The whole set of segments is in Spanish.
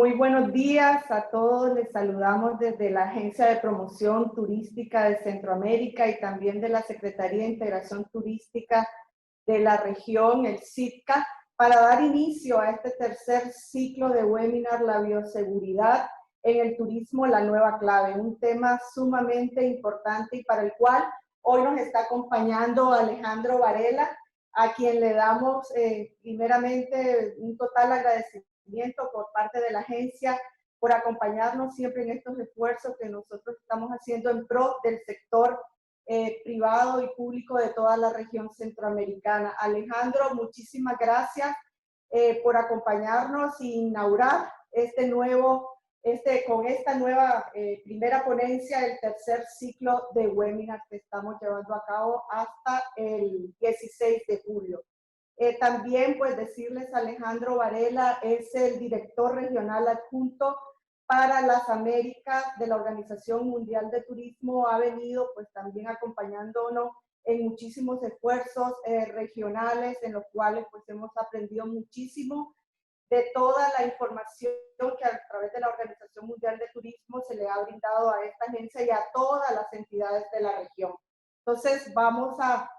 Muy buenos días a todos. Les saludamos desde la Agencia de Promoción Turística de Centroamérica y también de la Secretaría de Integración Turística de la región, el SITCA, para dar inicio a este tercer ciclo de webinar, la bioseguridad en el turismo, la nueva clave, un tema sumamente importante y para el cual hoy nos está acompañando Alejandro Varela, a quien le damos primeramente un total agradecimiento por parte de la agencia por acompañarnos siempre en estos esfuerzos que nosotros estamos haciendo en pro del sector privado y público de toda la región centroamericana. Alejandro, muchísimas gracias por acompañarnos e inaugurar con esta nueva primera ponencia del tercer ciclo de webinars que estamos llevando a cabo hasta el 16 de julio. También pues decirles, Alejandro Varela es el director regional adjunto para las Américas de la Organización Mundial de Turismo. Ha venido pues también acompañándonos en muchísimos esfuerzos regionales en los cuales pues hemos aprendido muchísimo de toda la información que a través de la Organización Mundial de Turismo se le ha brindado a esta agencia y a todas las entidades de la región. Entonces vamos a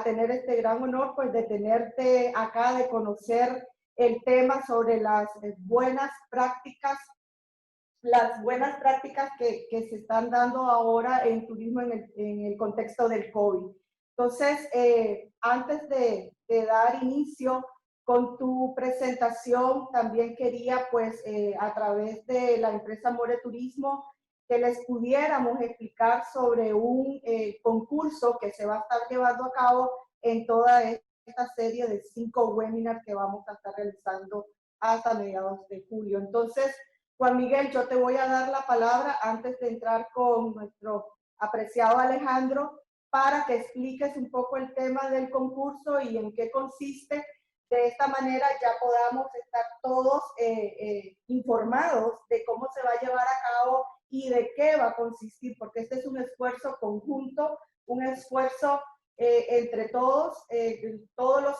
tener este gran honor pues de tenerte acá, de conocer el tema sobre las buenas prácticas que se están dando ahora en turismo en el contexto del COVID. Entonces, antes de dar inicio con tu presentación, también quería, pues, a través de la empresa More Turismo, que les pudiéramos explicar sobre un concurso que se va a estar llevando a cabo en toda esta serie de 5 webinars que vamos a estar realizando hasta mediados de julio. Entonces, Juan Miguel, yo te voy a dar la palabra antes de entrar con nuestro apreciado Alejandro para que expliques un poco el tema del concurso y en qué consiste. De esta manera ya podamos estar todos informados de cómo se va a llevar a cabo y de qué va a consistir, porque este es un esfuerzo conjunto, un esfuerzo entre todos los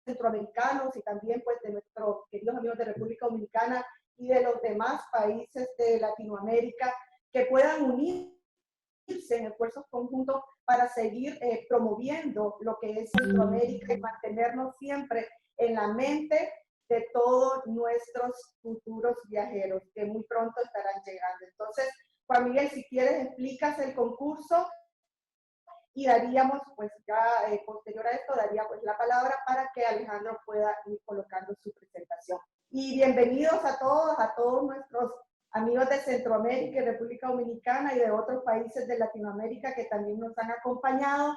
centroamericanos y también pues de nuestros queridos amigos de República Dominicana y de los demás países de Latinoamérica que puedan unirse en esfuerzos conjuntos para seguir promoviendo lo que es Centroamérica y mantenernos siempre en la mente de todos nuestros futuros viajeros que muy pronto estarán llegando. Entonces, Juan Miguel, si quieres, explicas el concurso y daríamos, pues ya posterior a esto, daría pues la palabra para que Alejandro pueda ir colocando su presentación. Y bienvenidos a todos nuestros amigos de Centroamérica y República Dominicana y de otros países de Latinoamérica que también nos han acompañado.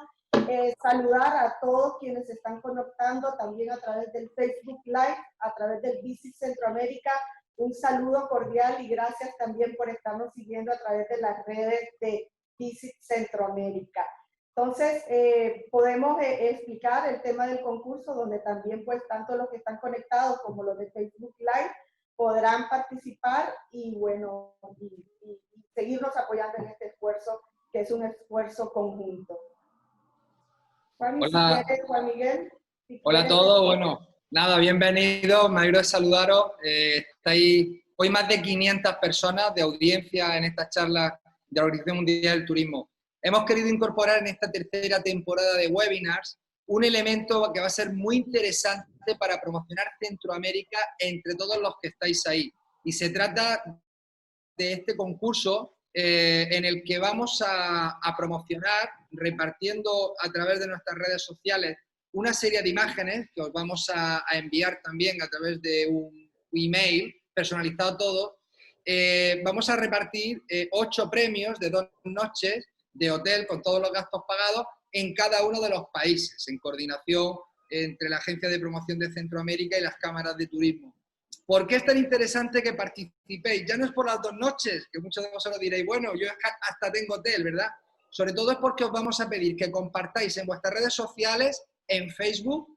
Saludar a todos quienes se están conectando también a través del Facebook Live, a través del Visit Centroamérica. Un saludo cordial y gracias también por estarnos siguiendo a través de las redes de Visit Centroamérica. Entonces, podemos explicar el tema del concurso, donde también, pues, tanto los que están conectados como los de Facebook Live podrán participar y, bueno, y seguirnos apoyando en este esfuerzo, que es un esfuerzo conjunto. Juan, Hola. si quieres, Juan Miguel. Hola a todos, bueno, nada, bienvenidos, me alegro de saludaros. Estáis hoy más de 500 personas de audiencia en esta charla de la Organización Mundial del Turismo. Hemos querido incorporar en esta tercera temporada de webinars un elemento que va a ser muy interesante para promocionar Centroamérica entre todos los que estáis ahí. Y se trata de este concurso en el que vamos a promocionar, repartiendo a través de nuestras redes sociales una serie de imágenes que os vamos a enviar también a través de un email personalizado todo. Vamos a repartir 8 premios de 2 noches de hotel con todos los gastos pagados en cada uno de los países, en coordinación entre la Agencia de Promoción de Centroamérica y las cámaras de turismo. ¿Por qué es tan interesante que participéis? Ya no es por las 2 noches, que muchos de vosotros diréis, bueno, yo hasta tengo hotel, ¿verdad? Sobre todo es porque os vamos a pedir que compartáis en vuestras redes sociales, en Facebook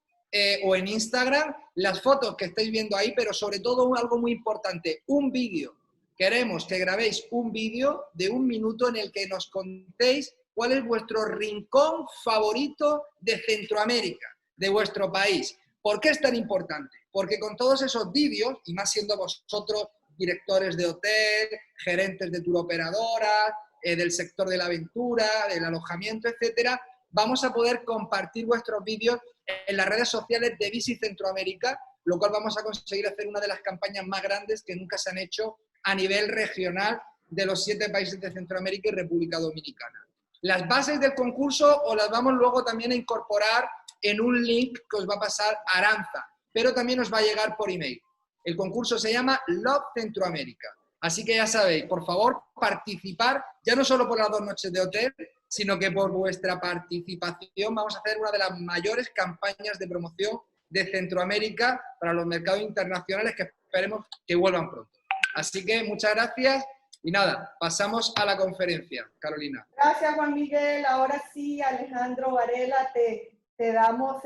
o en Instagram, las fotos que estáis viendo ahí, pero sobre todo algo muy importante, un vídeo. Queremos que grabéis un vídeo de 1 minuto en el que nos contéis cuál es vuestro rincón favorito de Centroamérica, de vuestro país. ¿Por qué es tan importante? Porque con todos esos vídeos, y más siendo vosotros directores de hotel, gerentes de turoperadoras, del sector de la aventura, del alojamiento, etcétera, vamos a poder compartir vuestros vídeos en las redes sociales de Visit Centroamérica, lo cual vamos a conseguir hacer una de las campañas más grandes que nunca se han hecho a nivel regional de los 7 países de Centroamérica y República Dominicana. Las bases del concurso os las vamos luego también a incorporar en un link que os va a pasar Aranza, pero también os va a llegar por email. El concurso se llama Love Centroamérica. Así que ya sabéis, por favor, participar, ya no solo por las 2 noches de hotel, sino que por vuestra participación vamos a hacer una de las mayores campañas de promoción de Centroamérica para los mercados internacionales que esperemos que vuelvan pronto. Así que muchas gracias y nada, pasamos a la conferencia, Carolina. Gracias, Juan Miguel. Ahora sí, Alejandro Varela, te damos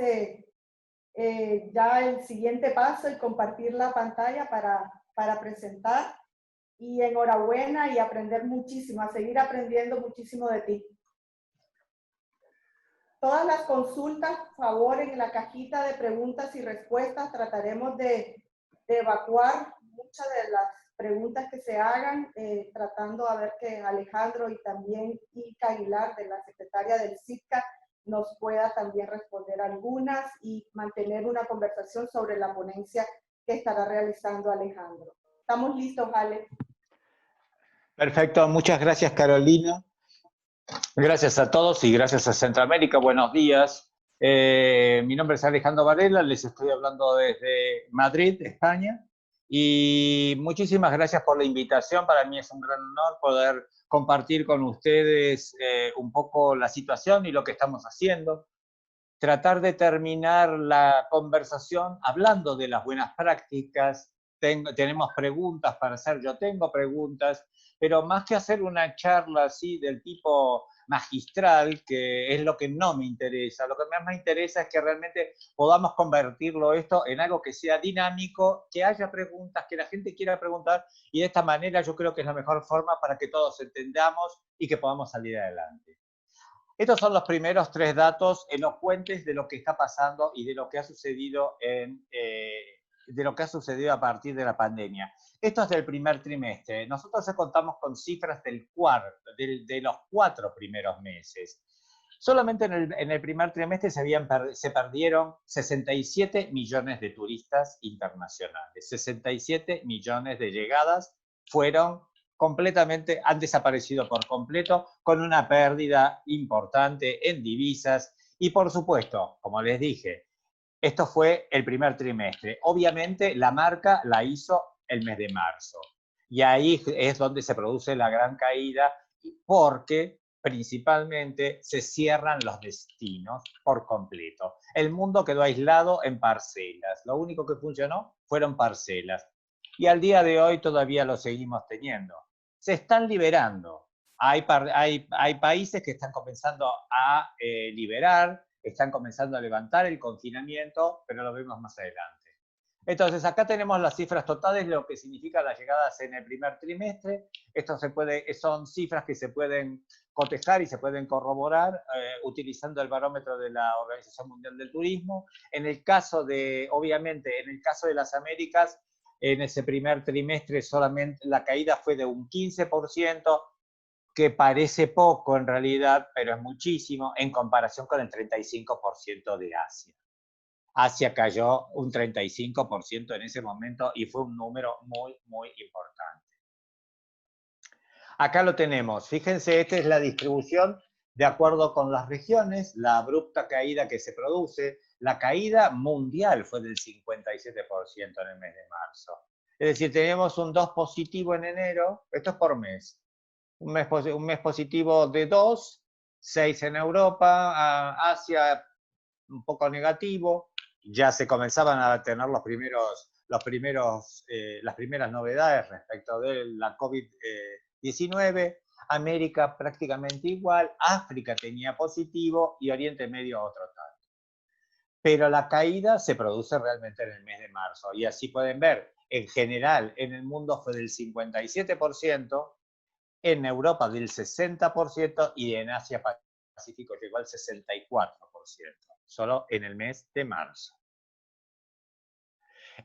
ya el siguiente paso y compartir la pantalla para presentar. Y enhorabuena y aprender muchísimo, a seguir aprendiendo muchísimo de ti. Todas las consultas, por favor, en la cajita de preguntas y respuestas trataremos de evacuar muchas de las preguntas que se hagan, tratando a ver que Alejandro y también Ilka Aguilar, de la secretaria del CITCA, nos pueda también responder algunas y mantener una conversación sobre la ponencia que estará realizando Alejandro. ¿Estamos listos, Ale? Perfecto, muchas gracias, Carolina. Gracias a todos y gracias a Centroamérica. Buenos días. Mi nombre es Alejandro Varela, les estoy hablando desde Madrid, España. Y muchísimas gracias por la invitación. Para mí es un gran honor poder compartir con ustedes un poco la situación y lo que estamos haciendo. Tratar de terminar la conversación hablando de las buenas prácticas. Tenemos preguntas para hacer, yo tengo preguntas, pero más que hacer una charla así del tipo magistral, que es lo que no me interesa, lo que más me interesa es que realmente podamos convertirlo esto en algo que sea dinámico, que haya preguntas, que la gente quiera preguntar, y de esta manera yo creo que es la mejor forma para que todos entendamos y que podamos salir adelante. Estos son los primeros 3 datos elocuentes de lo que está pasando y de lo que ha sucedido a partir de la pandemia. Esto es del primer trimestre. Nosotros ya contamos con cifras de los 4 primeros meses. Solamente en el primer trimestre se perdieron 67 millones de turistas internacionales. 67 millones de llegadas han desaparecido por completo, con una pérdida importante en divisas. Y por supuesto, como les dije, esto fue el primer trimestre. Obviamente la marca la hizo el mes de marzo. Y ahí es donde se produce la gran caída, porque principalmente se cierran los destinos por completo. El mundo quedó aislado en parcelas. Lo único que funcionó fueron parcelas. Y al día de hoy todavía lo seguimos teniendo. Se están liberando. Hay países que están comenzando a liberar, están comenzando a levantar el confinamiento, pero lo vemos más adelante. Entonces, acá tenemos las cifras totales de lo que significa las llegadas en el primer trimestre. Son cifras que se pueden cotejar y se pueden corroborar utilizando el barómetro de la Organización Mundial del Turismo. Obviamente, en el caso de las Américas, en ese primer trimestre solamente la caída fue de un 15%, que parece poco en realidad, pero es muchísimo en comparación con el 35% de Asia. Asia cayó un 35% en ese momento y fue un número muy, muy importante. Acá lo tenemos. Fíjense, esta es la distribución de acuerdo con las regiones, la abrupta caída que se produce. La caída mundial fue del 57% en el mes de marzo. Es decir, tenemos un 2 positivo en enero, esto es por mes. Un mes positivo de 2, 6 en Europa, Asia un poco negativo. Ya se comenzaban a tener las primeras novedades respecto de la COVID-19. América prácticamente igual, África tenía positivo y Oriente Medio otro tanto. Pero la caída se produce realmente en el mes de marzo. Y así pueden ver, en general, en el mundo fue del 57%, en Europa del 60% y en Asia Pacífico llegó al 64%, solo en el mes de marzo.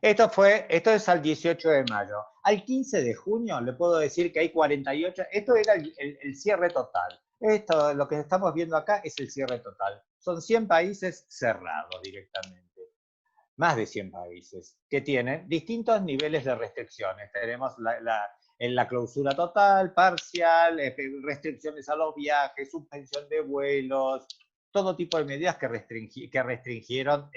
Esto es al 18 de mayo. Al 15 de junio le puedo decir que hay 48, esto era el cierre total. Esto, lo que estamos viendo acá es el cierre total. Son 100 países cerrados directamente. Más de 100 países que tienen distintos niveles de restricciones. Tenemos en la clausura total, parcial, restricciones a los viajes, suspensión de vuelos, todo tipo de medidas que restringieron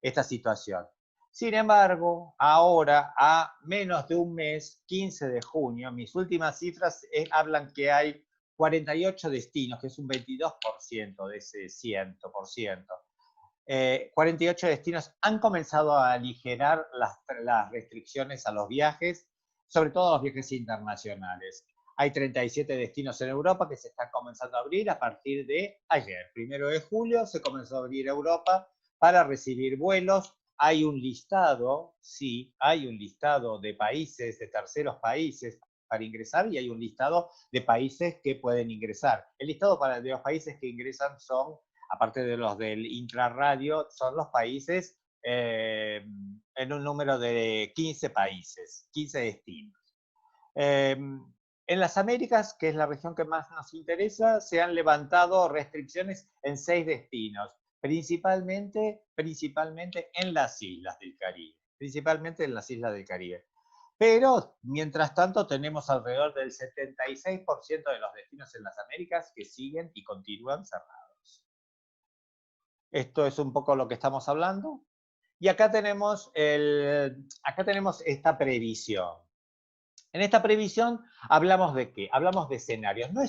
esta situación. Sin embargo, ahora, a menos de un mes, 15 de junio, mis últimas cifras hablan que hay 48 destinos, que es un 22% de ese 100%. 48 destinos han comenzado a aligerar las restricciones a los viajes, sobre todo a los viajes internacionales. Hay 37 destinos en Europa que se están comenzando a abrir a partir de ayer. 1 de julio se comenzó a abrir Europa para recibir vuelos. Hay un listado, sí, hay un listado de países, de terceros países para ingresar y hay un listado de países que pueden ingresar. El listado de los países que ingresan son, aparte de los del intrarradio, son los países en un número de 15 países, 15 destinos. En las Américas, que es la región que más nos interesa, se han levantado restricciones en 6 destinos, principalmente en las islas del Caribe. Principalmente en las islas del Caribe. Pero, mientras tanto, tenemos alrededor del 76% de los destinos en las Américas que siguen y continúan cerrados. Esto es un poco lo que estamos hablando. Y acá tenemos esta previsión. En esta previsión hablamos de qué? Hablamos de escenarios. No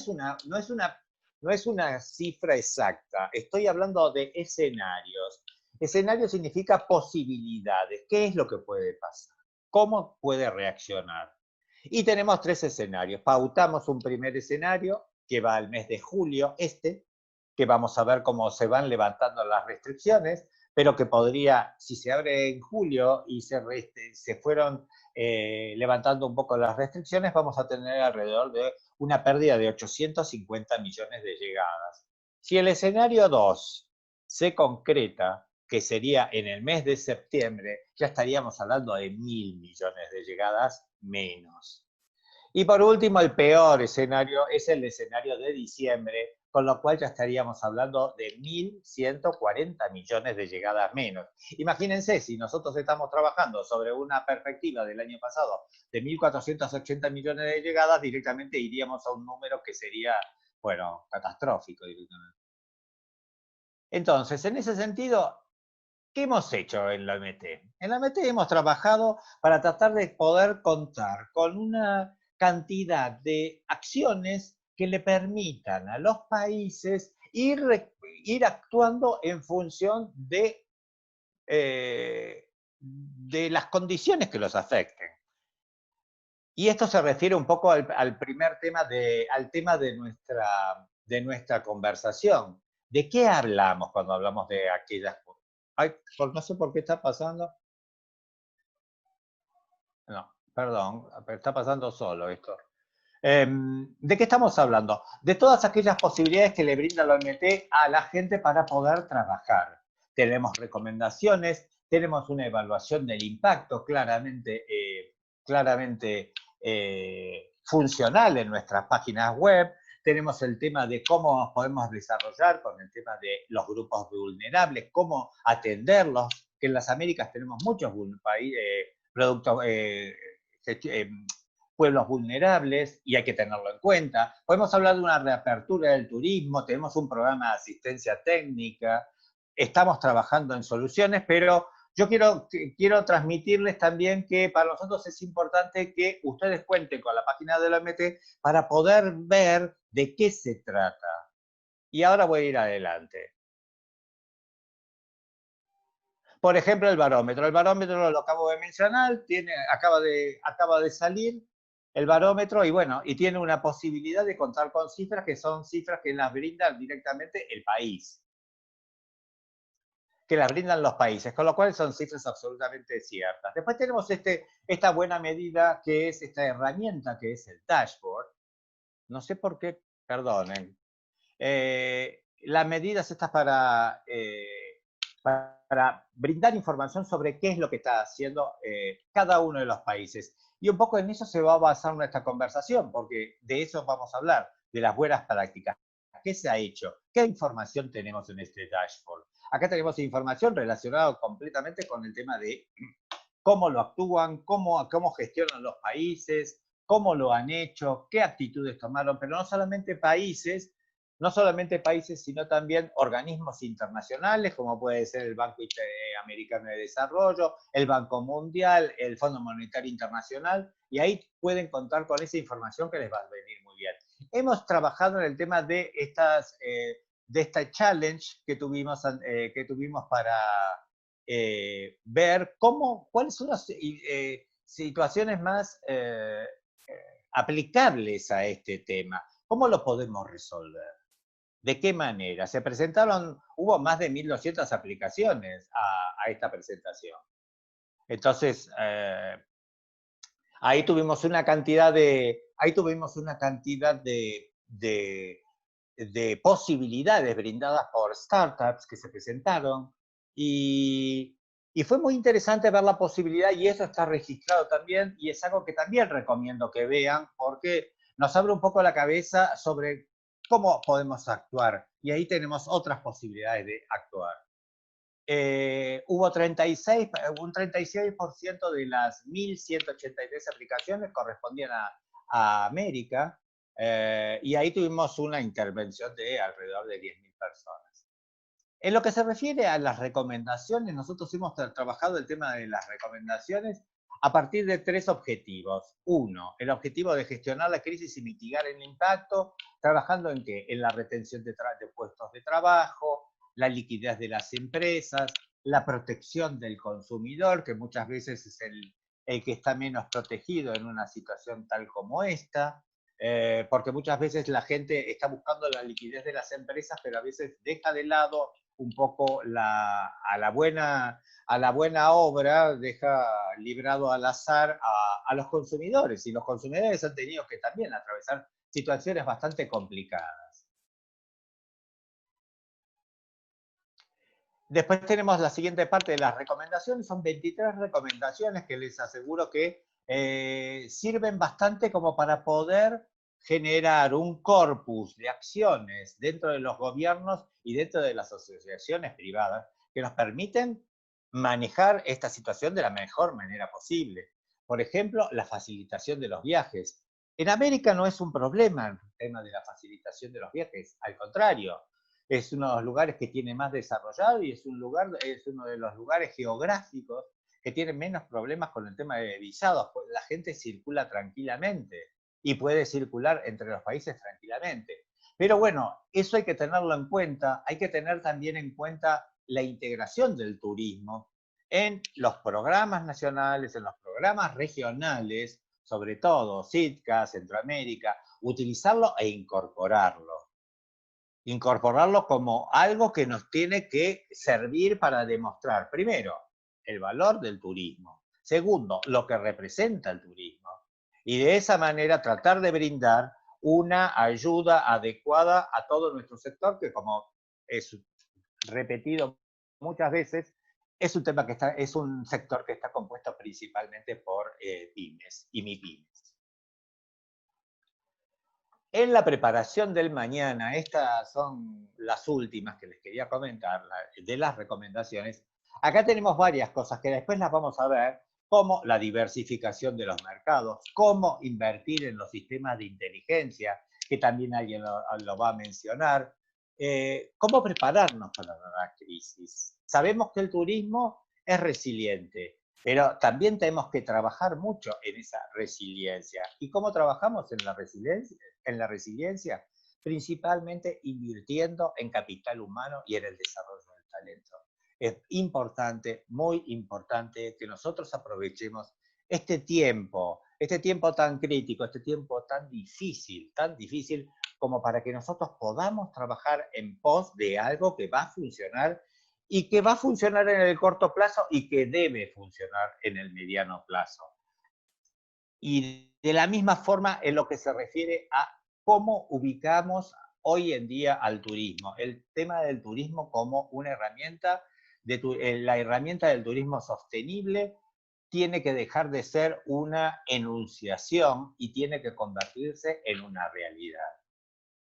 es una cifra exacta. Estoy hablando de escenarios. Escenario significa posibilidades. ¿Qué es lo que puede pasar? ¿Cómo puede reaccionar? Y tenemos 3 escenarios. Pautamos un primer escenario que va al mes de julio, que vamos a ver cómo se van levantando las restricciones, pero que podría, si se abre en julio y se fueron levantando un poco las restricciones, vamos a tener alrededor de una pérdida de 850 millones de llegadas. Si el escenario 2 se concreta, que sería en el mes de septiembre, ya estaríamos hablando de 1.000 millones de llegadas menos. Y por último, el peor escenario es el escenario de diciembre, con lo cual ya estaríamos hablando de 1.140 millones de llegadas menos. Imagínense, si nosotros estamos trabajando sobre una perspectiva del año pasado de 1.480 millones de llegadas, directamente iríamos a un número que sería, bueno, catastrófico directamente. Entonces, en ese sentido, ¿qué hemos hecho en la OMT? En la OMT hemos trabajado para tratar de poder contar con una cantidad de acciones que le permitan a los países ir actuando en función de las condiciones que los afecten. Y esto se refiere un poco al primer tema, al tema de nuestra conversación. ¿De qué hablamos cuando hablamos de aquellas cosas? Ay, no sé por qué está pasando. No, perdón, está pasando solo esto. ¿De qué estamos hablando? De todas aquellas posibilidades que le brinda la OMT a la gente para poder trabajar. Tenemos recomendaciones, tenemos una evaluación del impacto claramente funcional en nuestras páginas web. Tenemos el tema de cómo nos podemos desarrollar con el tema de los grupos vulnerables, cómo atenderlos, que en las Américas tenemos muchos pueblos vulnerables y hay que tenerlo en cuenta. Podemos hablar de una reapertura del turismo, tenemos un programa de asistencia técnica, estamos trabajando en soluciones, pero yo quiero transmitirles también que para nosotros es importante que ustedes cuenten con la página de la OMT para poder ver de qué se trata. Y ahora voy a ir adelante. Por ejemplo, el barómetro. El barómetro lo acabo de mencionar, acaba de salir el barómetro y bueno, y tiene una posibilidad de contar con cifras que son cifras que las brindan directamente el país. Que las brindan los países, con lo cual son cifras absolutamente ciertas. Después tenemos esta buena medida que es esta herramienta que es el dashboard. No sé por qué, perdonen. Las medidas estas para para brindar información sobre qué es lo que está haciendo cada uno de los países. Y un poco en eso se va a basar nuestra conversación, porque de eso vamos a hablar, de las buenas prácticas. ¿Qué se ha hecho? ¿Qué información tenemos en este dashboard? Acá tenemos información relacionada completamente con el tema de cómo lo actúan, cómo gestionan los países, cómo lo han hecho, qué actitudes tomaron, pero no solamente países, sino también organismos internacionales, como puede ser el Banco Interamericano de Desarrollo, el Banco Mundial, el Fondo Monetario Internacional, y ahí pueden contar con esa información que les va a venir muy bien. Hemos trabajado en el tema de esta challenge que tuvimos para ver cuáles son las situaciones más aplicables a este tema. ¿Cómo lo podemos resolver? ¿De qué manera? Hubo más de 1.200 aplicaciones a esta presentación. Entonces, ahí tuvimos una cantidad de posibilidades brindadas por startups que se presentaron y fue muy interesante ver la posibilidad, y eso está registrado también, y es algo que también recomiendo que vean porque nos abre un poco la cabeza sobre cómo podemos actuar, y ahí tenemos otras posibilidades de actuar. Hubo un 36% de las 1.183 aplicaciones correspondían a América, y ahí tuvimos una intervención de alrededor de 10.000 personas. En lo que se refiere a las recomendaciones, nosotros hemos trabajado el tema de las recomendaciones a partir de 3 objetivos. Uno, el objetivo de gestionar la crisis y mitigar el impacto, trabajando en ¿qué? En la retención de puestos de trabajo, la liquidez de las empresas, la protección del consumidor, que muchas veces es el que está menos protegido en una situación tal como esta, porque muchas veces la gente está buscando la liquidez de las empresas, pero a veces deja de lado un poco a la buena obra, deja librado al azar a los consumidores, y los consumidores han tenido que también atravesar situaciones bastante complicadas. Después tenemos la siguiente parte de las recomendaciones, son 23 recomendaciones que les aseguro que sirven bastante como para poder generar un corpus de acciones dentro de los gobiernos y dentro de las asociaciones privadas que nos permiten manejar esta situación de la mejor manera posible. Por ejemplo, la facilitación de los viajes. En América no es un problema el tema de la facilitación de los viajes, al contrario, es uno de los lugares que tiene más desarrollado y es uno de los lugares geográficos que tiene menos problemas con el tema de visados. La gente circula tranquilamente y puede circular entre los países tranquilamente. Pero bueno, eso hay que tenerlo en cuenta. Hay que tener también en cuenta la integración del turismo en los programas nacionales, en los programas regionales, sobre todo SITCA, Centroamérica, utilizarlo e incorporarlo como algo que nos tiene que servir para demostrar, primero, el valor del turismo, segundo, lo que representa el turismo, y de esa manera tratar de brindar una ayuda adecuada a todo nuestro sector, que como es repetido muchas veces, es un sector que está compuesto principalmente por pymes y MIPYMES. En la preparación del mañana, estas son las últimas que les quería comentar, de las recomendaciones. Acá tenemos varias cosas que después las vamos a ver, como la diversificación de los mercados, cómo invertir en los sistemas de inteligencia, que también alguien lo va a mencionar, cómo prepararnos para la crisis. Sabemos que el turismo es resiliente, pero también tenemos que trabajar mucho en esa resiliencia. ¿Y cómo trabajamos en la resiliencia? Principalmente invirtiendo en capital humano y en el desarrollo del talento. Es importante, muy importante, que nosotros aprovechemos este tiempo tan crítico, este tiempo tan difícil, como para que nosotros podamos trabajar en pos de algo que va a funcionar, y que va a funcionar en el corto plazo y que debe funcionar en el mediano plazo. Y de la misma forma en lo que se refiere a cómo ubicamos hoy en día al turismo, el tema del turismo como una herramienta la herramienta del turismo sostenible tiene que dejar de ser una enunciación y tiene que convertirse en una realidad.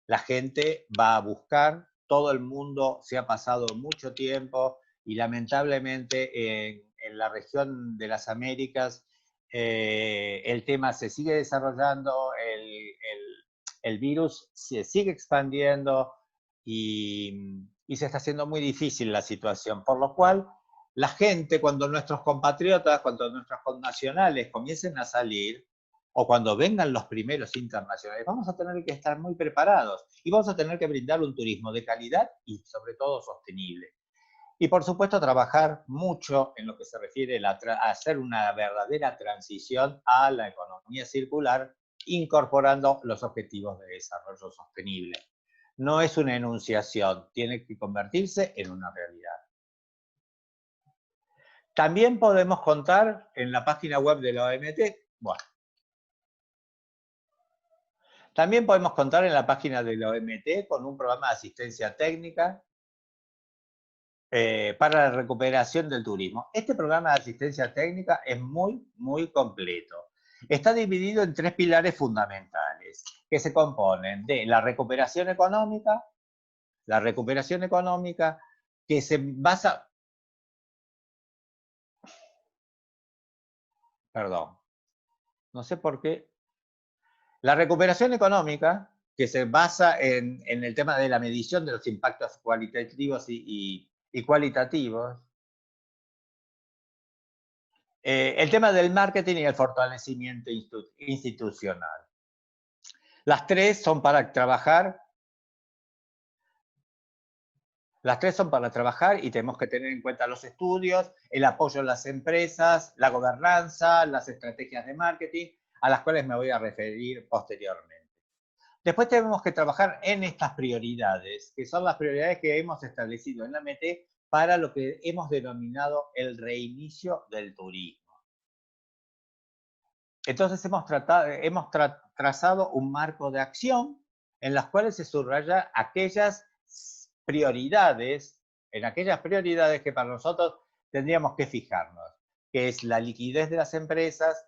La gente va a buscar, todo el mundo se ha pasado mucho tiempo y lamentablemente en la región de las Américas el tema se sigue desarrollando, el virus se sigue expandiendo y se está haciendo muy difícil la situación, por lo cual la gente, cuando nuestros compatriotas, cuando nuestros connacionales comiencen a salir, o cuando vengan los primeros internacionales, vamos a tener que estar muy preparados y vamos a tener que brindar un turismo de calidad y sobre todo sostenible. Y por supuesto trabajar mucho en lo que se refiere a hacer una verdadera transición a la economía circular, incorporando los objetivos de desarrollo sostenible. No es una enunciación, tiene que convertirse en una realidad. También podemos contar en la página web de la OMT, bueno, también podemos contar en la página de la OMT con un programa de asistencia técnica para la recuperación del turismo. Este programa de asistencia técnica es muy, muy completo. Está dividido en 3 pilares fundamentales que se componen de la recuperación económica que se basa... Perdón, no sé por qué. La recuperación económica, que se basa en el tema de la medición de los impactos cualitativos y cualitativos. El tema del marketing y el fortalecimiento institucional. Las tres son para trabajar. Las tres son para trabajar y tenemos que tener en cuenta los estudios, el apoyo a las empresas, la gobernanza, las estrategias de marketing, a las cuales me voy a referir posteriormente. Después tenemos que trabajar en estas prioridades, que son las prioridades que hemos establecido en la MT para lo que hemos denominado el reinicio del turismo. Entonces hemos trazado un marco de acción en las cuales se subraya aquellas prioridades, que para nosotros tendríamos que fijarnos, que es la liquidez de las empresas,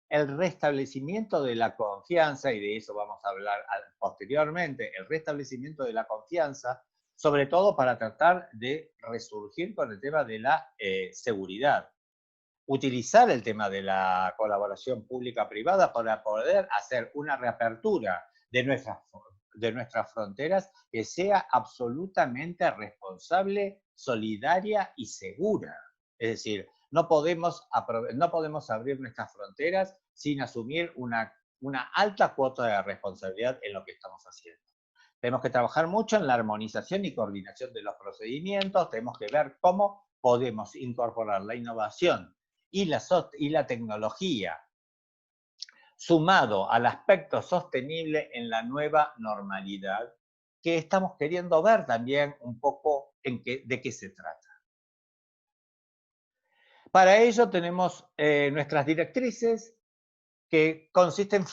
el restablecimiento de la confianza, y de eso vamos a hablar posteriormente, el restablecimiento de la confianza, sobre todo para tratar de resurgir con el tema de la seguridad. Utilizar el tema de la colaboración pública-privada para poder hacer una reapertura de nuestras fronteras que sea absolutamente responsable, solidaria y segura. Es decir, no podemos abrir nuestras fronteras sin asumir una alta cuota de responsabilidad en lo que estamos haciendo. Tenemos que trabajar mucho en la armonización y coordinación de los procedimientos, tenemos que ver cómo podemos incorporar la innovación y la tecnología sumado al aspecto sostenible en la nueva normalidad que estamos queriendo ver también un poco de qué se trata. Para ello tenemos nuestras directrices que consisten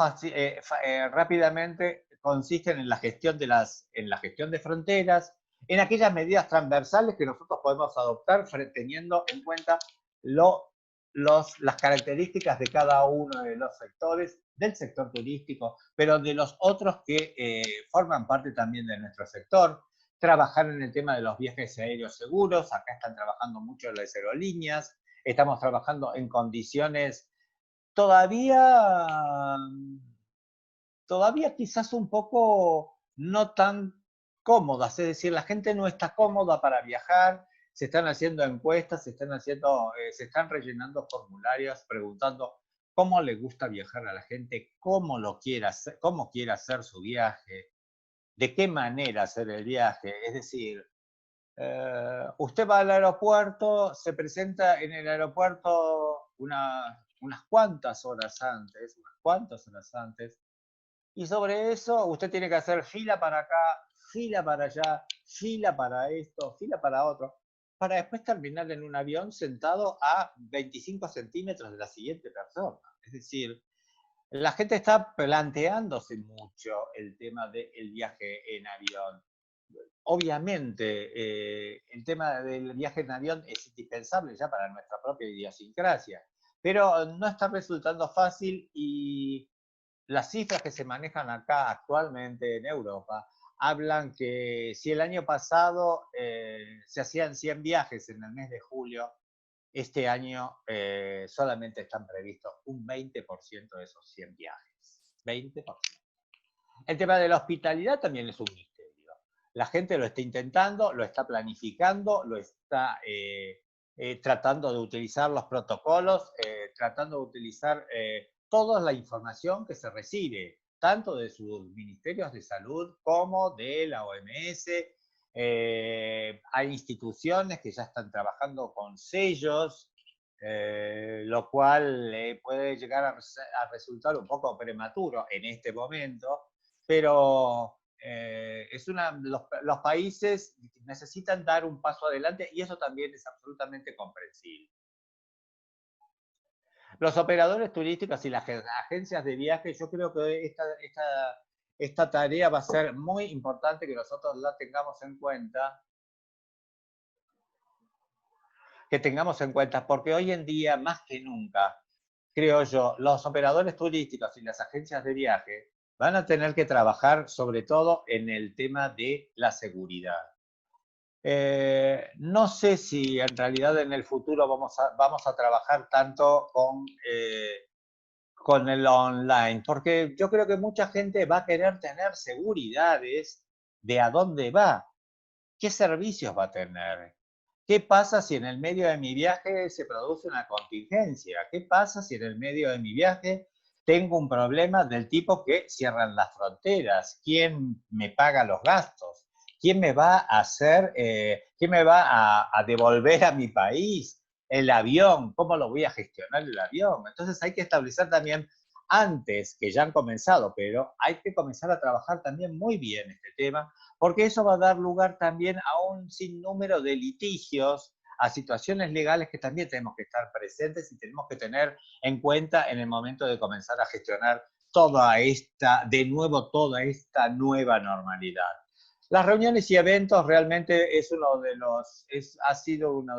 rápidamente en la gestión de fronteras, en aquellas medidas transversales que nosotros podemos adoptar teniendo en cuenta las características de cada uno de los sectores, del sector turístico, pero de los otros que forman parte también de nuestro sector. Trabajar en el tema de los viajes aéreos seguros, acá están trabajando mucho las aerolíneas, estamos trabajando en condiciones todavía quizás un poco no tan cómodas, es decir, la gente no está cómoda para viajar, se están haciendo encuestas, se están rellenando formularios preguntando cómo le gusta viajar a la gente, cómo quiere hacer su viaje, de qué manera hacer el viaje, es decir, usted va al aeropuerto, se presenta en el aeropuerto unas cuantas horas antes, y sobre eso usted tiene que hacer fila para acá, fila para allá, fila para esto, fila para otro, para después terminar en un avión sentado a 25 centímetros de la siguiente persona. Es decir, la gente está planteándose mucho el tema del viaje en avión. obviamente, el tema del viaje en avión es indispensable ya para nuestra propia idiosincrasia, pero no está resultando fácil y las cifras que se manejan acá actualmente en Europa hablan que si el año pasado se hacían 100 viajes en el mes de julio, este año solamente están previstos un 20% de esos 100 viajes. 20%. El tema de la hospitalidad también es un misterio. La gente lo está intentando, lo está planificando, lo está tratando de utilizar los protocolos, tratando de utilizar toda la información que se recibe, tanto de sus ministerios de salud como de la OMS. Hay instituciones que ya están trabajando con sellos, lo cual puede llegar a resultar un poco prematuro en este momento, pero los países necesitan dar un paso adelante y eso también es absolutamente comprensible. Los operadores turísticos y las agencias de viaje, yo creo que esta tarea va a ser muy importante que nosotros la tengamos en cuenta. Porque hoy en día, más que nunca, creo yo, los operadores turísticos y las agencias de viaje van a tener que trabajar sobre todo en el tema de la seguridad. No sé si en realidad en el futuro vamos a trabajar tanto con el online, porque yo creo que mucha gente va a querer tener seguridades de a dónde va, qué servicios va a tener. ¿Qué pasa si en el medio de mi viaje se produce una contingencia? ¿Qué pasa si en el medio de mi viaje tengo un problema del tipo que cierran las fronteras? ¿Quién me paga los gastos? ¿Quién me va a hacer, quién me va a devolver a mi país? El avión, ¿cómo lo voy a gestionar el avión? Entonces hay que establecer también, antes que ya han comenzado, pero hay que comenzar a trabajar también muy bien este tema, porque eso va a dar lugar también a un sinnúmero de litigios, a situaciones legales que también tenemos que estar presentes y tenemos que tener en cuenta en el momento de comenzar a gestionar toda esta nueva normalidad. Las reuniones y eventos realmente ha sido uno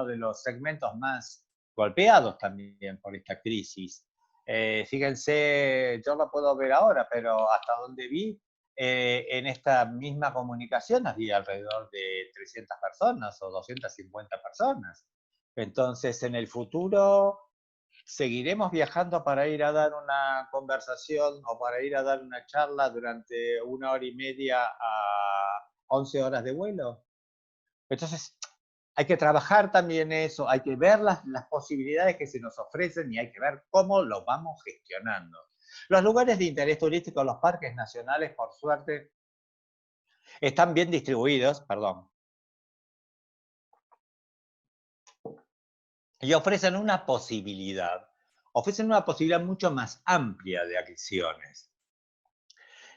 de los segmentos más golpeados también por esta crisis. Fíjense, yo lo puedo ver ahora, pero hasta donde vi, en esta misma comunicación había alrededor de 300 personas o 250 personas. Entonces, en el futuro, ¿seguiremos viajando para ir a dar una conversación o para ir a dar una charla durante 1 hora y media a 11 horas de vuelo? Entonces, hay que trabajar también eso, hay que ver las posibilidades que se nos ofrecen y hay que ver cómo lo vamos gestionando. Los lugares de interés turístico, los parques nacionales, por suerte, están bien distribuidos, y ofrecen una posibilidad mucho más amplia de acciones.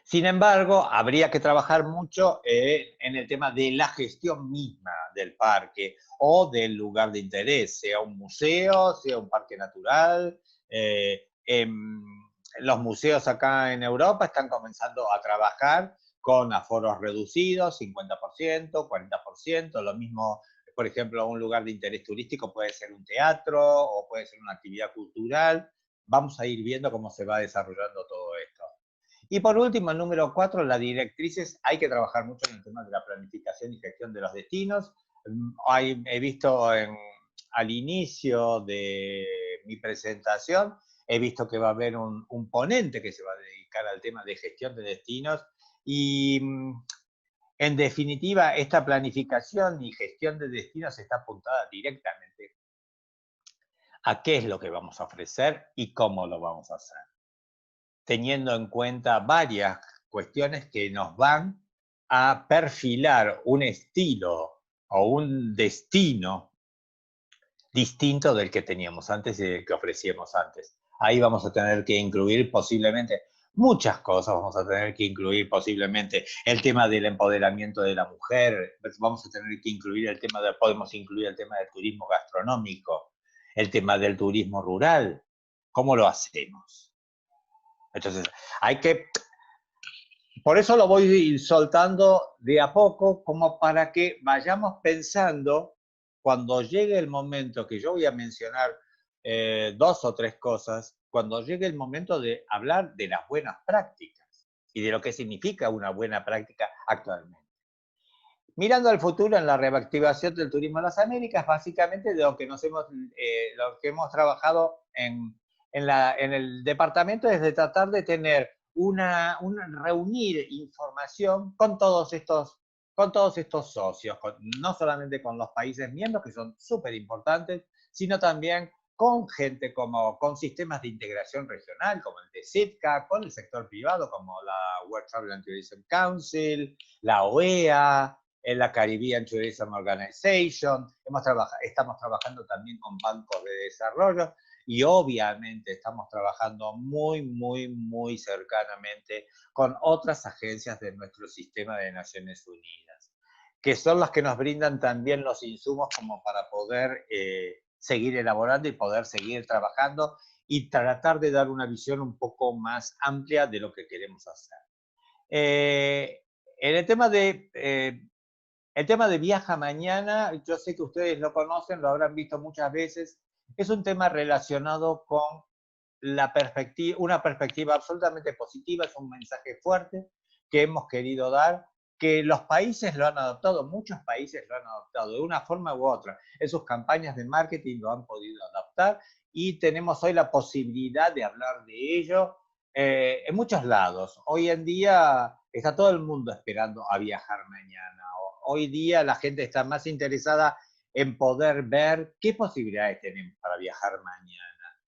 Sin embargo, habría que trabajar mucho en el tema de la gestión misma del parque o del lugar de interés, sea un museo, sea un parque natural. Los museos acá en Europa están comenzando a trabajar con aforos reducidos, 50%, 40%, lo mismo, por ejemplo, un lugar de interés turístico puede ser un teatro o puede ser una actividad cultural. Vamos a ir viendo cómo se va desarrollando todo esto. Y por último, el número 4, las directrices. Hay que trabajar mucho en el tema de la planificación y gestión de los destinos. He visto al inicio de mi presentación, he visto que va a haber un ponente que se va a dedicar al tema de gestión de destinos y en definitiva esta planificación y gestión de destinos está apuntada directamente a qué es lo que vamos a ofrecer y cómo lo vamos a hacer, teniendo en cuenta varias cuestiones que nos van a perfilar un estilo o un destino distinto del que teníamos antes y del que ofrecíamos antes. Ahí vamos a tener que incluir posiblemente muchas cosas, vamos a tener que incluir posiblemente el tema del empoderamiento de la mujer, vamos a tener que incluir podemos incluir el tema del turismo gastronómico, el tema del turismo rural. ¿Cómo lo hacemos? Entonces, hay que por eso lo voy soltando de a poco, como para que vayamos pensando, cuando llegue el momento que yo voy a mencionar 2 o 3 cosas, cuando llegue el momento de hablar de las buenas prácticas y de lo que significa una buena práctica actualmente. Mirando al futuro en la reactivación del turismo en las Américas, básicamente de lo que lo que hemos trabajado en el departamento es de tratar de tener reunir información con todos estos socios, no solamente con los países miembros, que son súper importantes, sino también con gente con sistemas de integración regional, como el de SITCA, con el sector privado, como la World Travel and Tourism Council, la OEA, en la Caribbean Tourism Organization, estamos trabajando también con bancos de desarrollo y obviamente estamos trabajando muy cercanamente con otras agencias de nuestro sistema de Naciones Unidas, que son las que nos brindan también los insumos como para poder seguir elaborando y poder seguir trabajando y tratar de dar una visión un poco más amplia de lo que queremos hacer. En el tema de Viaja Mañana, yo sé que ustedes lo conocen, lo habrán visto muchas veces, es un tema relacionado con una perspectiva absolutamente positiva, es un mensaje fuerte que hemos querido dar, que los países lo han adoptado, muchos países lo han adoptado de una forma u otra, en sus campañas de marketing lo han podido adaptar y tenemos hoy la posibilidad de hablar de ello en muchos lados. Hoy en día está todo el mundo esperando a Viajar Mañana. Hoy día la gente está más interesada en poder ver qué posibilidades tenemos para viajar mañana.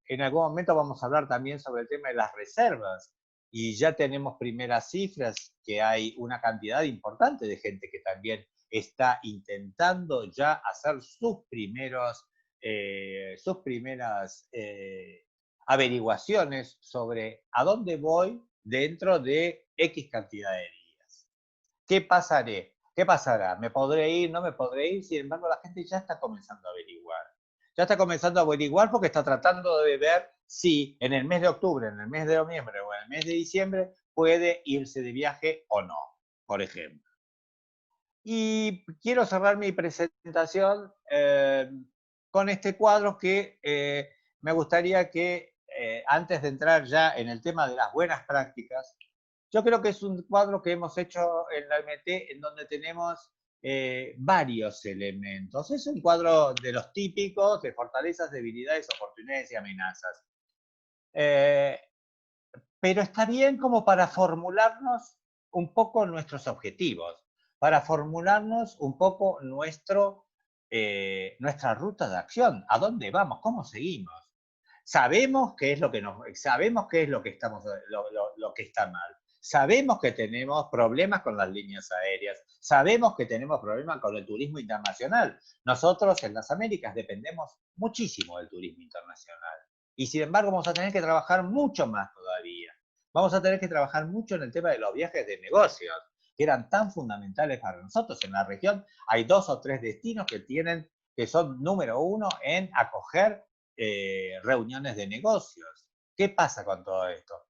En algún momento vamos a hablar también sobre el tema de las reservas y ya tenemos primeras cifras que hay una cantidad importante de gente que también está intentando ya hacer sus primeras averiguaciones sobre a dónde voy dentro de X cantidad de días. ¿Qué pasará? ¿Me podré ir? ¿No me podré ir? Sin embargo, la gente ya está comenzando a averiguar. Ya está comenzando a averiguar porque está tratando de ver si en el mes de octubre, en el mes de noviembre o en el mes de diciembre puede irse de viaje o no, por ejemplo. Y quiero cerrar mi presentación con este cuadro que me gustaría que antes de entrar ya en el tema de las buenas prácticas, yo creo que es un cuadro que hemos hecho en la MT en donde tenemos varios elementos. Es un cuadro de los típicos de fortalezas, debilidades, oportunidades y amenazas. Pero está bien como para formularnos un poco nuestros objetivos, para formularnos un poco nuestra ruta de acción, a dónde vamos, cómo seguimos. Sabemos qué es lo que lo que está mal. Sabemos que tenemos problemas con las líneas aéreas, sabemos que tenemos problemas con el turismo internacional. Nosotros en las Américas dependemos muchísimo del turismo internacional. Y sin embargo vamos a tener que trabajar mucho más todavía. Vamos a tener que trabajar mucho en el tema de los viajes de negocios, que eran tan fundamentales para nosotros. En la región hay 2 o 3 destinos que son número 1 en acoger reuniones de negocios. ¿Qué pasa con todo esto?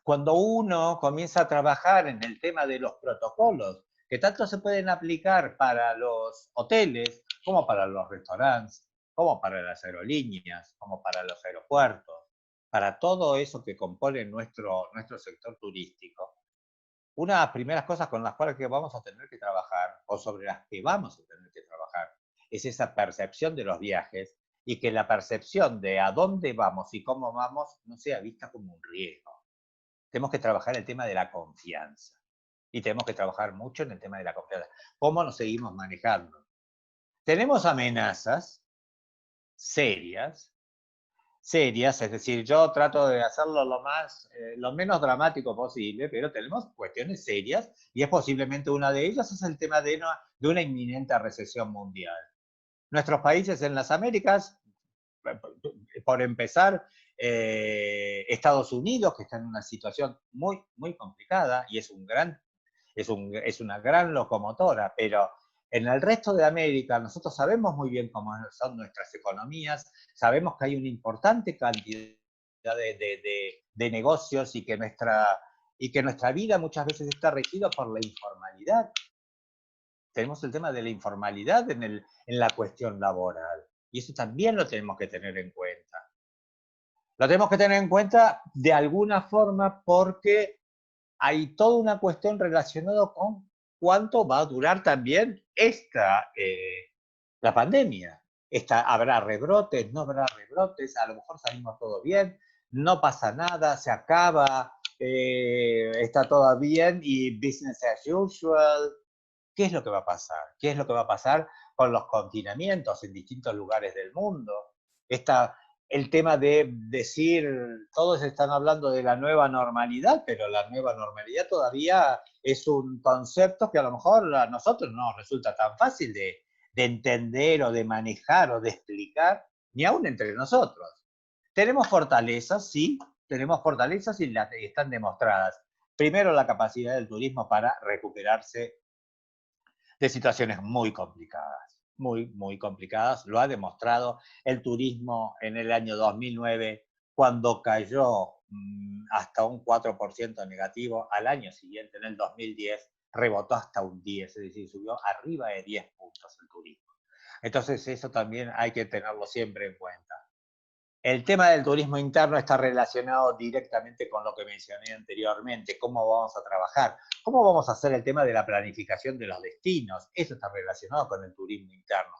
Cuando uno comienza a trabajar en el tema de los protocolos, que tanto se pueden aplicar para los hoteles, como para los restaurantes, como para las aerolíneas, como para los aeropuertos, para todo eso que compone nuestro sector turístico. Una de las primeras cosas con las cuales vamos a tener que trabajar, o sobre las que vamos a tener que trabajar, es esa percepción de los viajes y que la percepción de a dónde vamos y cómo vamos no sea vista como un riesgo. Tenemos que trabajar el tema de la confianza. Y tenemos que trabajar mucho en el tema de la confianza. ¿Cómo nos seguimos manejando? Tenemos amenazas serias, es decir, yo trato de hacerlo lo menos dramático posible, pero tenemos cuestiones serias y es posiblemente una de ellas es el tema de una inminente recesión mundial. Nuestros países en las Américas, por empezar, Estados Unidos, que está en una situación muy complicada y es una gran locomotora, pero en el resto de América nosotros sabemos muy bien cómo son nuestras economías, sabemos que hay una importante cantidad de negocios y que nuestra vida muchas veces está regida por la informalidad. Tenemos el tema de la informalidad en la cuestión laboral y eso también lo tenemos que tener en cuenta. Lo tenemos que tener en cuenta de alguna forma porque hay toda una cuestión relacionada con cuánto va a durar también la pandemia. ¿Habrá rebrotes? ¿No habrá rebrotes? A lo mejor salimos todo bien, no pasa nada, se acaba, está todo bien y business as usual. ¿Qué es lo que va a pasar? ¿Qué es lo que va a pasar con los confinamientos en distintos lugares del mundo? El tema de decir, todos están hablando de la nueva normalidad, pero la nueva normalidad todavía es un concepto que a lo mejor a nosotros no nos resulta tan fácil de entender o de manejar o de explicar, ni aún entre nosotros. Tenemos fortalezas, sí, tenemos fortalezas y están demostradas. Primero, la capacidad del turismo para recuperarse de situaciones muy complicadas, muy complicadas. Lo ha demostrado el turismo en el año 2009, cuando cayó hasta un 4% negativo. Al año siguiente, en el 2010, rebotó hasta un 10, es decir, subió arriba de 10 puntos el turismo. Entonces eso también hay que tenerlo siempre en cuenta. El tema del turismo interno está relacionado directamente con lo que mencioné anteriormente, cómo vamos a trabajar, cómo vamos a hacer el tema de la planificación de los destinos. Eso está relacionado con el turismo interno.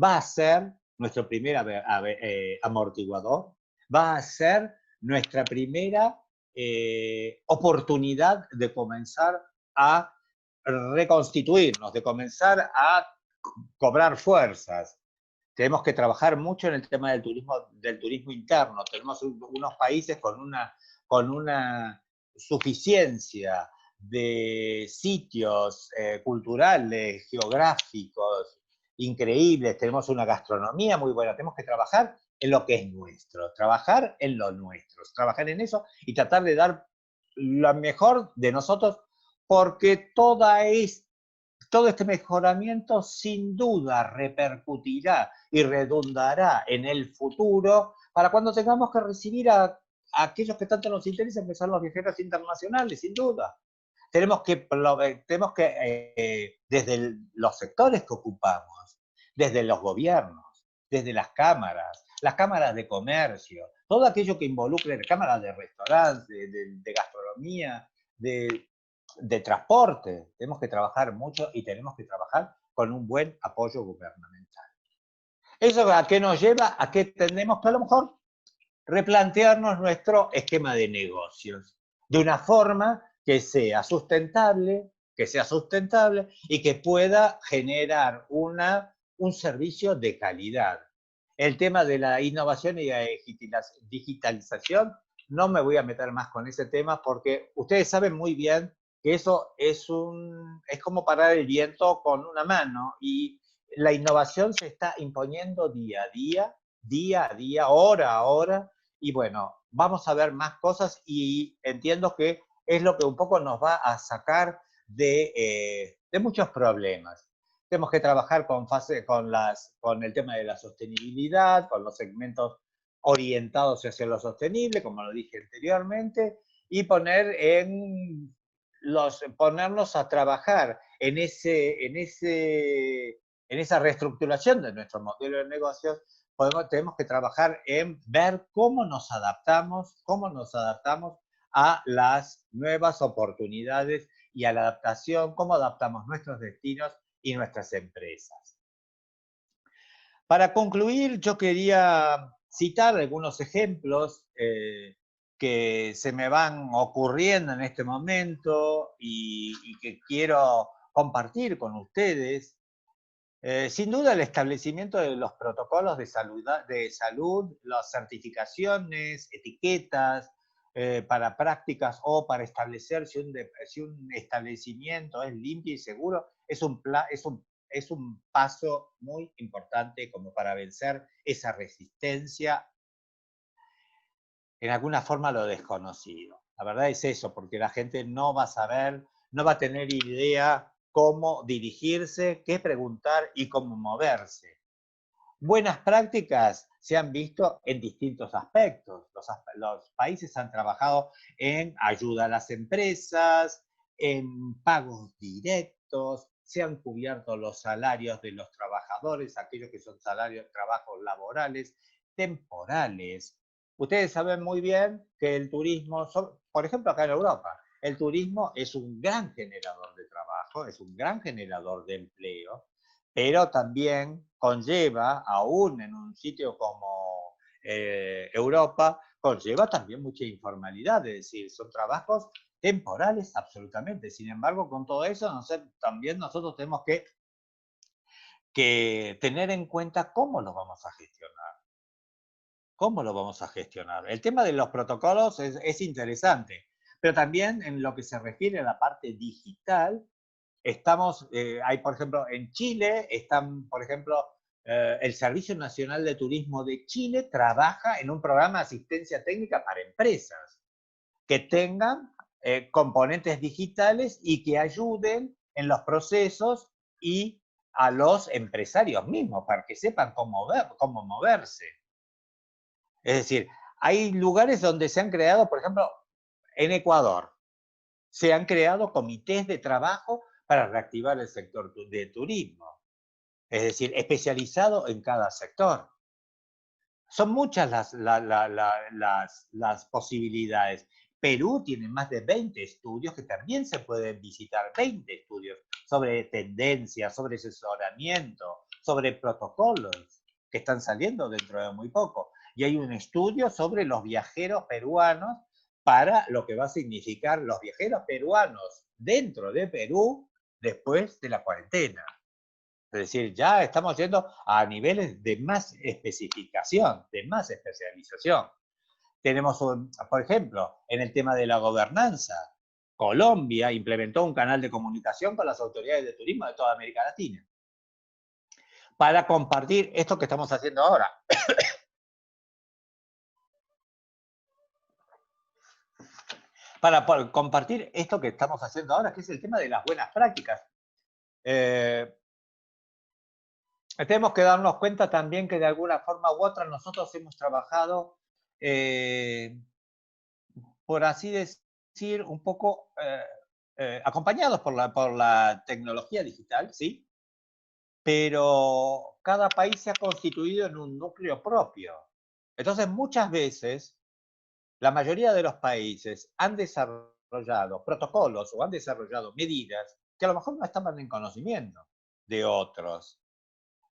Va a ser nuestro primer amortiguador, va a ser nuestra primera oportunidad de comenzar a reconstituirnos, de comenzar a cobrar fuerzas. Tenemos que trabajar mucho en el tema del turismo interno. Tenemos unos países con una suficiencia de sitios culturales, geográficos, increíbles. Tenemos una gastronomía muy buena. Tenemos que trabajar en lo que es nuestro, trabajar en lo nuestro, trabajar en eso y tratar de dar lo mejor de nosotros, porque todo este mejoramiento sin duda repercutirá y redundará en el futuro para cuando tengamos que recibir a aquellos que tanto nos interesan, que son los viajeros internacionales, sin duda. Tenemos que desde los sectores que ocupamos, desde los gobiernos, desde las cámaras de comercio, todo aquello que involucre cámaras de restaurantes, de gastronomía, de transporte. Tenemos que trabajar mucho y tenemos que trabajar con un buen apoyo gubernamental. ¿Eso a qué nos lleva? A que tenemos que a lo mejor replantearnos nuestro esquema de negocios de una forma que sea sustentable y que pueda generar un servicio de calidad. El tema de la innovación y la digitalización, no me voy a meter más con ese tema porque ustedes saben muy bien que eso es como parar el viento con una mano y la innovación se está imponiendo día a día, hora a hora, y bueno, vamos a ver más cosas y entiendo que es lo que un poco nos va a sacar de muchos problemas. Tenemos que trabajar con el tema de la sostenibilidad, con los segmentos orientados hacia lo sostenible, como lo dije anteriormente, y ponernos a trabajar en esa reestructuración de nuestro modelo de negocios. Tenemos que trabajar en ver cómo nos adaptamos a las nuevas oportunidades y a la adaptación, cómo adaptamos nuestros destinos y nuestras empresas. Para concluir, yo quería citar algunos ejemplos que se me van ocurriendo en este momento y que quiero compartir con ustedes. Sin duda, el establecimiento de los protocolos de salud, las certificaciones, etiquetas para prácticas o para establecer si un establecimiento es limpio y seguro, es un paso muy importante como para vencer esa resistencia en alguna forma a lo desconocido. La verdad es eso, porque la gente no va a saber, no va a tener idea cómo dirigirse, qué preguntar y cómo moverse. Buenas prácticas se han visto en distintos aspectos. Los países han trabajado en ayuda a las empresas, en pagos directos, se han cubierto los salarios de los trabajadores, aquellos que son salarios, trabajos laborales, temporales. Ustedes saben muy bien que el turismo, por ejemplo acá en Europa, el turismo es un gran generador de trabajo, es un gran generador de empleo, pero también conlleva, aún en un sitio como Europa, conlleva también mucha informalidad, es decir, son trabajos temporales absolutamente. Sin embargo, con todo eso, también nosotros tenemos que tener en cuenta cómo lo vamos a gestionar. ¿Cómo lo vamos a gestionar? El tema de los protocolos es interesante, pero también en lo que se refiere a la parte digital, hay, por ejemplo, en Chile, por ejemplo, el Servicio Nacional de Turismo de Chile trabaja en un programa de asistencia técnica para empresas que tengan componentes digitales y que ayuden en los procesos y a los empresarios mismos para que sepan cómo moverse. Es decir, hay lugares donde se han creado, por ejemplo, en Ecuador, se han creado comités de trabajo para reactivar el sector de turismo, es decir, especializado en cada sector. Son muchas las posibilidades. Perú tiene más de 20 estudios que también se pueden visitar, 20 estudios sobre tendencias, sobre asesoramiento, sobre protocolos que están saliendo dentro de muy poco. Y hay un estudio sobre los viajeros peruanos para lo que va a significar los viajeros peruanos dentro de Perú después de la cuarentena. Es decir, ya estamos yendo a niveles de más especificación, de más especialización. Tenemos, por ejemplo, en el tema de la gobernanza, Colombia implementó un canal de comunicación con las autoridades de turismo de toda América Latina para compartir esto que estamos haciendo ahora. Para compartir esto que estamos haciendo ahora, que es el tema de las buenas prácticas. Tenemos que darnos cuenta también que de alguna forma u otra nosotros hemos trabajado, por así decir, un poco acompañados por la tecnología digital, ¿sí? Pero cada país se ha constituido en un núcleo propio. Entonces, muchas veces, la mayoría de los países han desarrollado protocolos o han desarrollado medidas que a lo mejor no estaban en conocimiento de otros.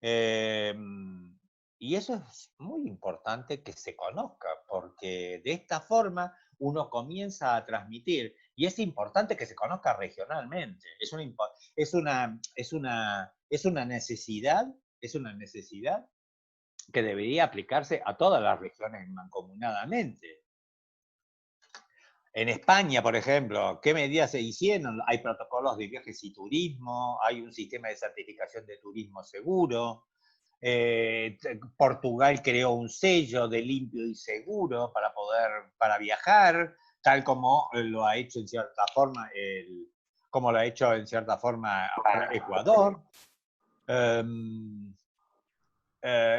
Y eso es muy importante que se conozca, porque de esta forma uno comienza a transmitir, y es importante que se conozca regionalmente. Es una necesidad que debería aplicarse a todas las regiones mancomunadamente. En España, por ejemplo, ¿qué medidas se hicieron? Hay protocolos de viajes y turismo, hay un sistema de certificación de turismo seguro. Portugal creó un sello de limpio y seguro para viajar, tal como lo ha hecho en cierta forma Ecuador.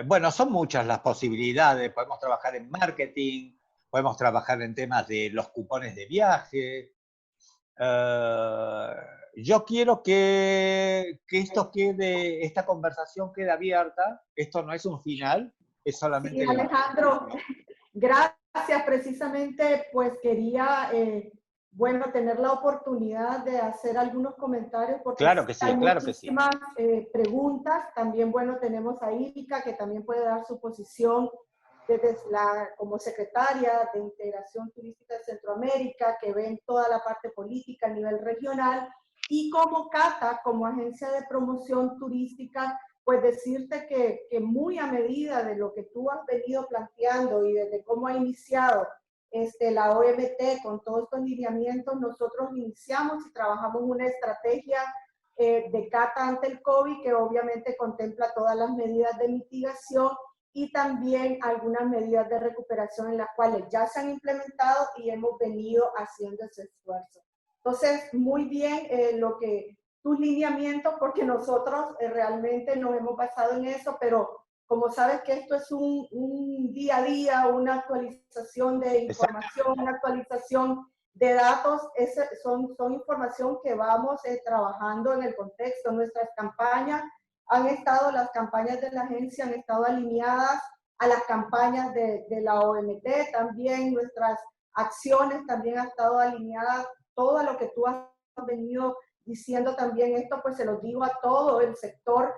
Bueno, son muchas las posibilidades. Podemos trabajar en marketing, podemos trabajar en temas de los cupones de viaje. Yo quiero que esta conversación quede abierta. Esto no es un final, es solamente... Sí, Alejandro, gracias. Precisamente, pues quería, bueno, tener la oportunidad de hacer algunos comentarios porque claro que sí, hay claro que sí. muchísimas preguntas. También, bueno, tenemos a Ilka, que también puede dar su posición como secretaria de Integración Turística de Centroamérica, que ven toda la parte política a nivel regional, y como Cata, como agencia de promoción turística, pues decirte que muy a medida de lo que tú has venido planteando y desde cómo ha iniciado la OMT con todos estos lineamientos, nosotros iniciamos y trabajamos una estrategia de Cata ante el COVID que obviamente contempla todas las medidas de mitigación y también algunas medidas de recuperación en las cuales ya se han implementado y hemos venido haciendo ese esfuerzo. Entonces, muy bien tus lineamientos, porque nosotros realmente nos hemos basado en eso, pero Como sabes que esto es un día a día, una actualización de información, una actualización de datos, son información que vamos trabajando en el contexto. Nuestras campañas las campañas de la agencia han estado alineadas a las campañas de la OMT, también nuestras acciones también han estado alineadas, todo lo que tú has venido diciendo también, esto pues se lo digo a todo el sector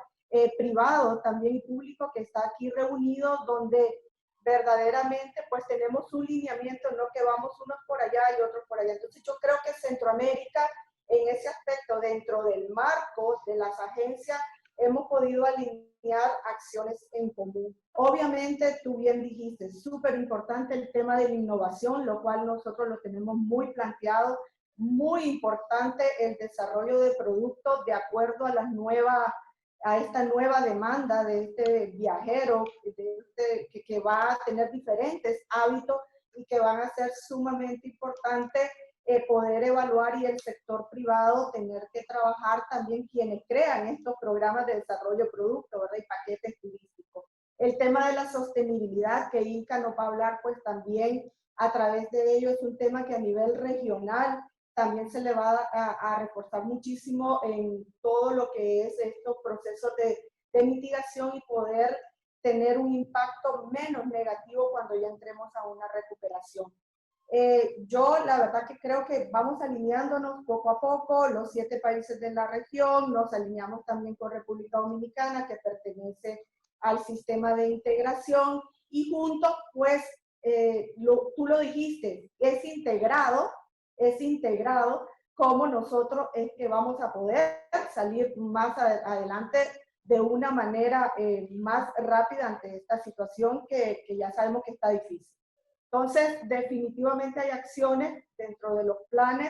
privado también y público que está aquí reunido, donde verdaderamente pues tenemos un lineamiento, no que vamos unos por allá y otros por allá. Entonces yo creo que Centroamérica en ese aspecto, dentro del marco de las agencias, hemos podido alinear acciones en común. Obviamente, tú bien dijiste, súper importante el tema de la innovación, lo cual nosotros lo tenemos muy planteado, muy importante el desarrollo de productos de acuerdo a esta nueva demanda de este viajero, que va a tener diferentes hábitos y que van a ser sumamente importantes poder evaluar, y el sector privado tener que trabajar también quienes crean estos programas de desarrollo de productos, ¿verdad? Y paquetes turísticos. El tema de la sostenibilidad, que Inca nos va a hablar pues también a través de ello, es un tema que a nivel regional también se le va a reforzar muchísimo en todo lo que es estos procesos de mitigación y poder tener un impacto menos negativo cuando ya entremos a una recuperación. Yo la verdad que creo que vamos alineándonos poco a poco, los 7 países de la región, nos alineamos también con República Dominicana, que pertenece al sistema de integración, y juntos pues, tú lo dijiste, es integrado como nosotros es que vamos a poder salir más adelante de una manera más rápida ante esta situación que ya sabemos que está difícil. Entonces, definitivamente hay acciones dentro de los planes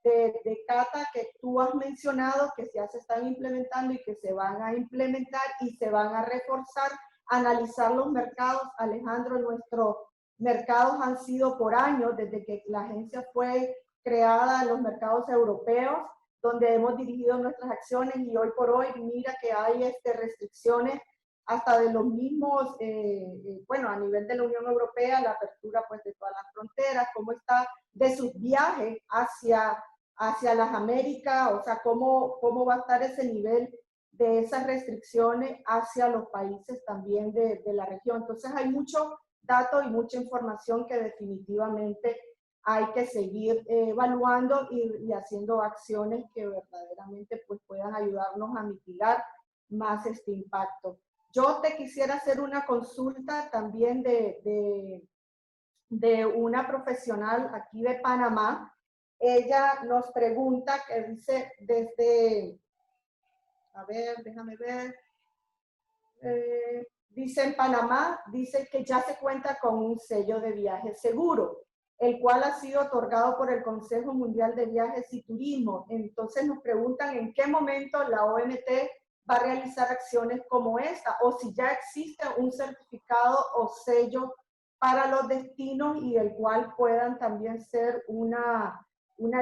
de Cata que tú has mencionado, que ya se están implementando y que se van a implementar y se van a reforzar. Analizar los mercados, Alejandro, nuestros mercados han sido por años, desde que la agencia fue creada, los mercados europeos, donde hemos dirigido nuestras acciones, y hoy por hoy mira que hay restricciones hasta de los mismos, bueno, a nivel de la Unión Europea, la apertura pues de todas las fronteras, cómo está de sus viajes hacia las Américas, o sea, cómo va a estar ese nivel de esas restricciones hacia los países también de la región. Entonces hay mucho dato y mucha información que definitivamente hay que seguir evaluando y haciendo acciones que verdaderamente pues puedan ayudarnos a mitigar más este impacto. Yo te quisiera hacer una consulta también de una profesional aquí de Panamá. Ella nos pregunta, que dice desde, a ver, déjame ver, dice en Panamá, dice que ya se cuenta con un sello de viaje seguro, el cual ha sido otorgado por el Consejo Mundial de Viajes y Turismo. Entonces nos preguntan en qué momento la OMT va a realizar acciones como esta, o si ya existe un certificado o sello para los destinos y el cual puedan también ser una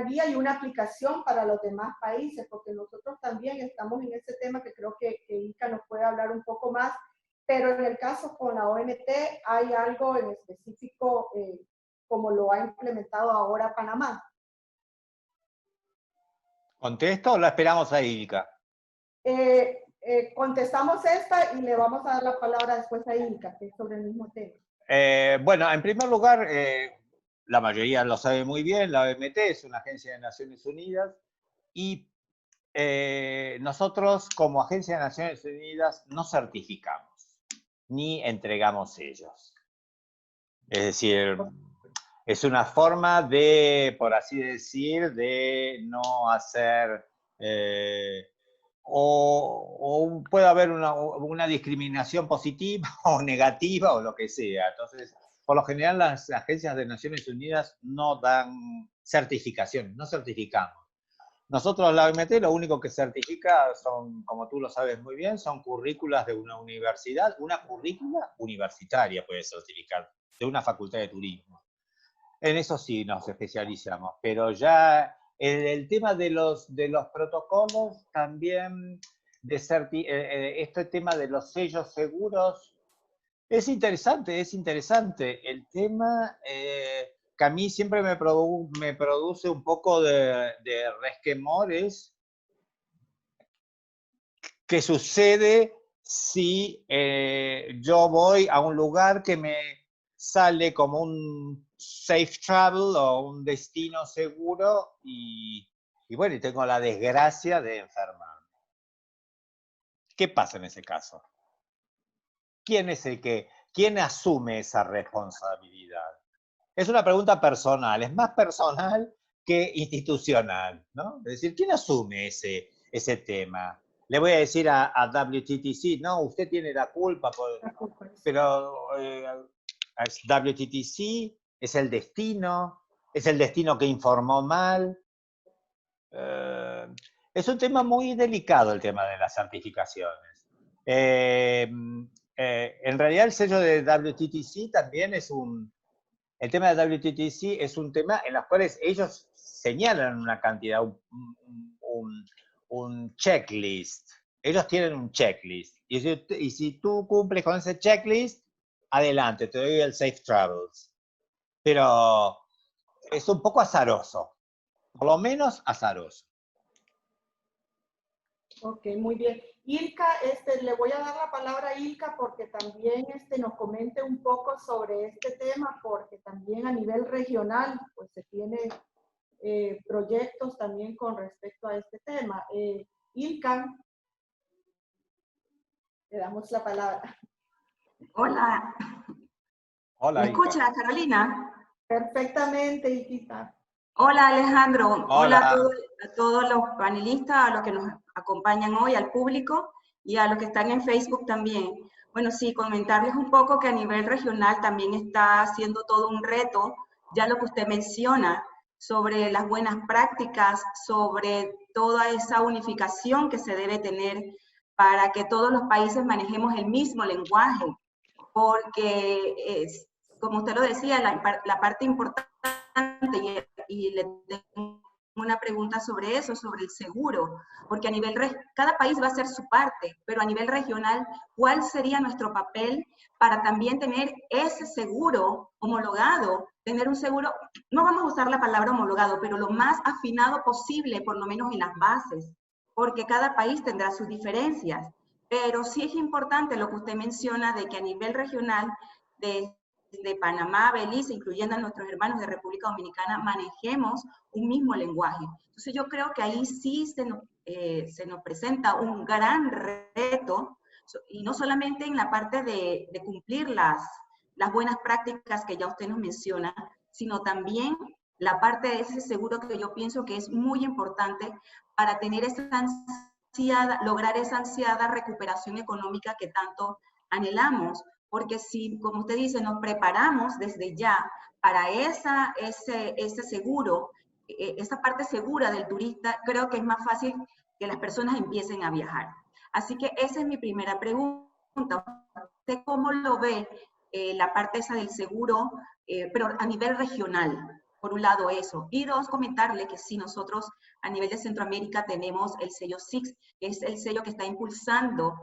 guía y una aplicación para los demás países, porque nosotros también estamos en ese tema que creo que Inca nos puede hablar un poco más, pero en el caso con la OMT hay algo en específico como lo ha implementado ahora Panamá. ¿Contesto o la esperamos a Ilka? Contestamos esta y le vamos a dar la palabra después a Ilka, que es sobre el mismo tema. Bueno, en primer lugar, la mayoría lo sabe muy bien, la OMT es una agencia de Naciones Unidas y nosotros como agencia de Naciones Unidas no certificamos ni entregamos sellos. Es decir, es una forma de, por así decir, de no hacer, o puede haber una discriminación positiva o negativa o lo que sea. Entonces, por lo general las agencias de Naciones Unidas no dan certificaciones, no certificamos. Nosotros la OMT lo único que certifica son, como tú lo sabes muy bien, son currículas de una universidad, una currícula universitaria puede certificar, de una facultad de turismo. En eso sí nos especializamos, pero ya en el tema de los protocolos también, este tema de los sellos seguros, Es interesante, es interesante. El tema que a mí siempre me produce un poco de resquemores. ¿Qué sucede si yo voy a un lugar que me sale como un safe travel o un destino seguro y bueno, y tengo la desgracia de enfermarme? ¿Qué pasa en ese caso? ¿Quién asume esa responsabilidad? Es una pregunta personal, es más personal que institucional, ¿no? Es decir, ¿quién asume ese tema? Le voy a decir a WTTC, no, usted tiene la culpa, pero es WTTC, es el destino que informó mal. Es un tema muy delicado el tema de las certificaciones. En realidad el sello de WTTC también el tema de WTTC es un tema en los cuales ellos señalan una cantidad, un checklist. Ellos tienen un checklist. Y si tú cumples con ese checklist, adelante, te doy el Safe Travels. Pero es un poco azaroso, por lo menos azaroso. Ok, muy bien. Ilka, le voy a dar la palabra a Ilka porque también nos comente un poco sobre este tema, porque también a nivel regional pues se tiene proyectos también con respecto a este tema. Ilka, le damos la palabra. Hola. Hola, ¿Me Ilka. escucha, Carolina? Perfectamente, Ilka. Hola, Alejandro. Hola. A todos los panelistas, a los que nos acompañan hoy, al público y a los que están en Facebook también. Bueno, sí, comentarles un poco que a nivel regional también está siendo todo un reto, ya lo que usted menciona, sobre las buenas prácticas, sobre toda esa unificación que se debe tener para que todos los países manejemos el mismo lenguaje, porque como usted lo decía, la parte importante, y le tengo una pregunta sobre eso, sobre el seguro, porque a nivel, cada país va a hacer su parte, pero a nivel regional, ¿cuál sería nuestro papel para también tener ese seguro homologado? Tener un seguro, no vamos a usar la palabra homologado, pero lo más afinado posible, por lo menos en las bases, porque cada país tendrá sus diferencias. Pero sí es importante lo que usted menciona de que a nivel regional, de Panamá, Belice, incluyendo a nuestros hermanos de República Dominicana, manejemos un mismo lenguaje. Entonces yo creo que ahí sí se nos presenta un gran reto, y no solamente en la parte de cumplir las buenas prácticas que ya usted nos menciona, sino también la parte de ese seguro que yo pienso que es muy importante para tener lograr esa ansiada recuperación económica que tanto anhelamos, porque si, como usted dice, nos preparamos desde ya para ese seguro, esa parte segura del turista, creo que es más fácil que las personas empiecen a viajar. Así que esa es mi primera pregunta. ¿Usted cómo lo ve la parte esa del seguro, pero a nivel regional? Por un lado eso. Y dos, comentarle que sí, nosotros a nivel de Centroamérica tenemos el sello SIX, que es el sello que está impulsando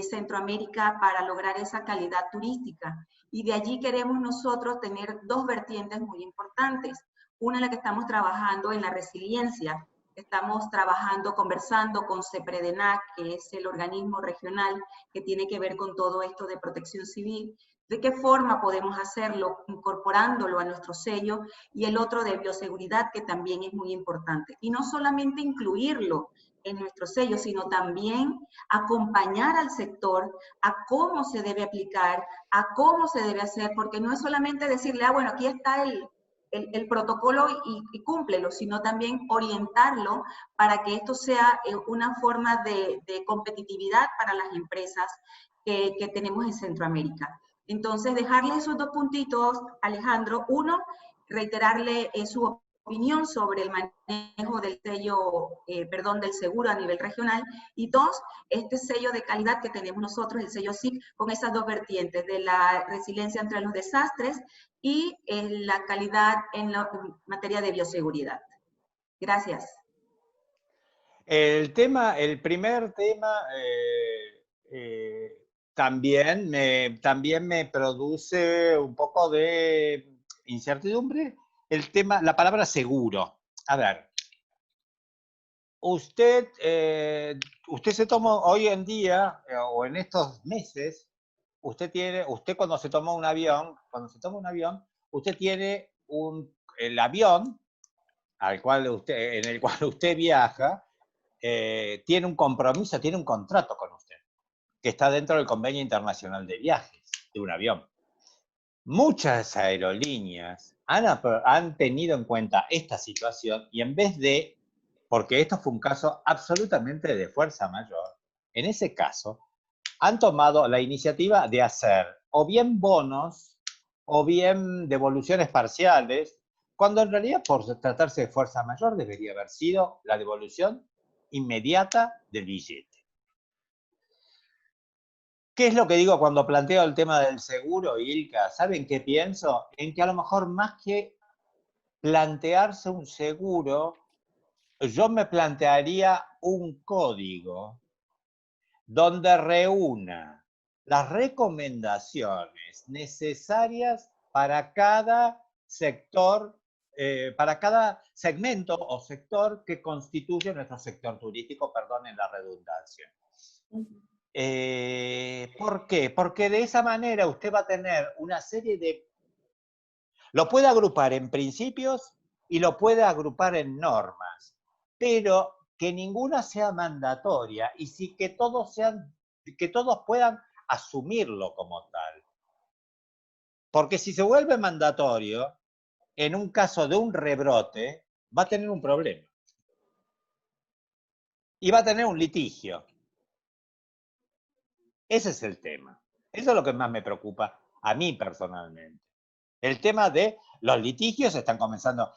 Centroamérica para lograr esa calidad turística. Y de allí queremos nosotros tener dos vertientes muy importantes. Una en la que estamos trabajando en la resiliencia. Estamos trabajando, conversando con CEPREDENAC, que es el organismo regional que tiene que ver con todo esto de protección civil. ¿De qué forma podemos hacerlo? Incorporándolo a nuestro sello, y el otro de bioseguridad, que también es muy importante. Y no solamente incluirlo en nuestro sello, sino también acompañar al sector a cómo se debe aplicar, a cómo se debe hacer, porque no es solamente decirle, bueno, aquí está el protocolo y cúmplelo, sino también orientarlo para que esto sea una forma de competitividad para las empresas que tenemos en Centroamérica. Entonces, dejarle esos dos puntitos, Alejandro. Uno, reiterarle su opinión sobre el manejo del sello, del seguro a nivel regional. Y dos, este sello de calidad que tenemos nosotros, el sello SIC, con esas dos vertientes, de la resiliencia ante los desastres y la calidad en materia de bioseguridad. Gracias. El primer tema, también me produce un poco de incertidumbre el tema, la palabra seguro. A ver, usted se toma hoy en día, o en estos meses, usted cuando se toma un avión, usted tiene el avión en el cual usted viaja, tiene un compromiso, tiene un contrato con usted, que está dentro del Convenio Internacional de Viajes de un avión. Muchas aerolíneas han tenido en cuenta esta situación y en vez de, porque esto fue un caso absolutamente de fuerza mayor, en ese caso han tomado la iniciativa de hacer o bien bonos o bien devoluciones parciales, cuando en realidad por tratarse de fuerza mayor debería haber sido la devolución inmediata del billete. ¿Qué es lo que digo cuando planteo el tema del seguro, Ilka? ¿Saben qué pienso? En que a lo mejor más que plantearse un seguro, yo me plantearía un código donde reúna las recomendaciones necesarias para cada sector, para cada segmento o sector que constituye nuestro sector turístico, perdonen la redundancia. ¿Por qué? Porque de esa manera usted va a tener una serie de... Lo puede agrupar en principios y lo puede agrupar en normas, pero que ninguna sea mandatoria y sí que todos puedan asumirlo como tal. Porque si se vuelve mandatorio, en un caso de un rebrote, va a tener un problema. Y va a tener un litigio. Ese es el tema. Eso es lo que más me preocupa a mí personalmente. El tema de los litigios están comenzando,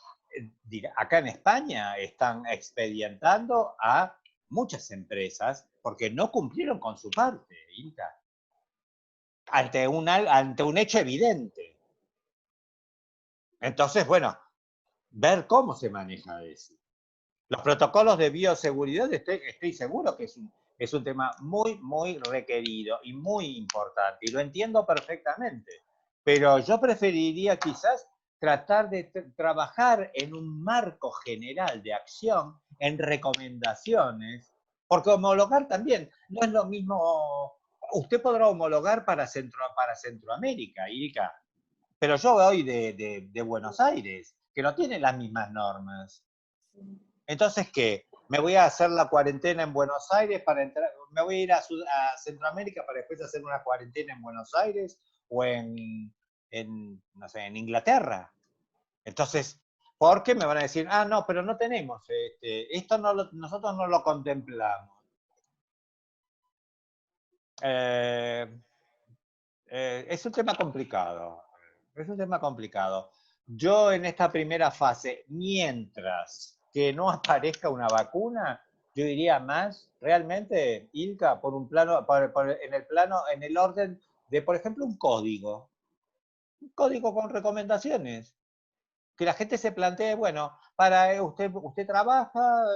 acá en España están expedientando a muchas empresas porque no cumplieron con su parte, Inca, ante un hecho evidente. Entonces, bueno, ver cómo se maneja eso. Los protocolos de bioseguridad, estoy seguro que es un tema muy, muy requerido y muy importante, y lo entiendo perfectamente, pero yo preferiría quizás tratar de trabajar en un marco general de acción, en recomendaciones, porque homologar también no es lo mismo. Usted podrá homologar para Centroamérica, Ilka, pero yo voy de Buenos Aires, que no tiene las mismas normas. Entonces, ¿qué? ¿Me voy a hacer la cuarentena en Buenos Aires para entrar? ¿Me voy a ir a Centroamérica para después hacer una cuarentena en Buenos Aires o no sé, en Inglaterra? Entonces, ¿por qué me van a decir, no, pero no tenemos, esto nosotros no lo contemplamos? Es un tema complicado. Es un tema complicado. Yo en esta primera fase, mientras que no aparezca una vacuna, yo diría más, realmente, Ilka, por un plano, en el orden de, por ejemplo, un código con recomendaciones. Que la gente se plantee, bueno, para usted trabaja,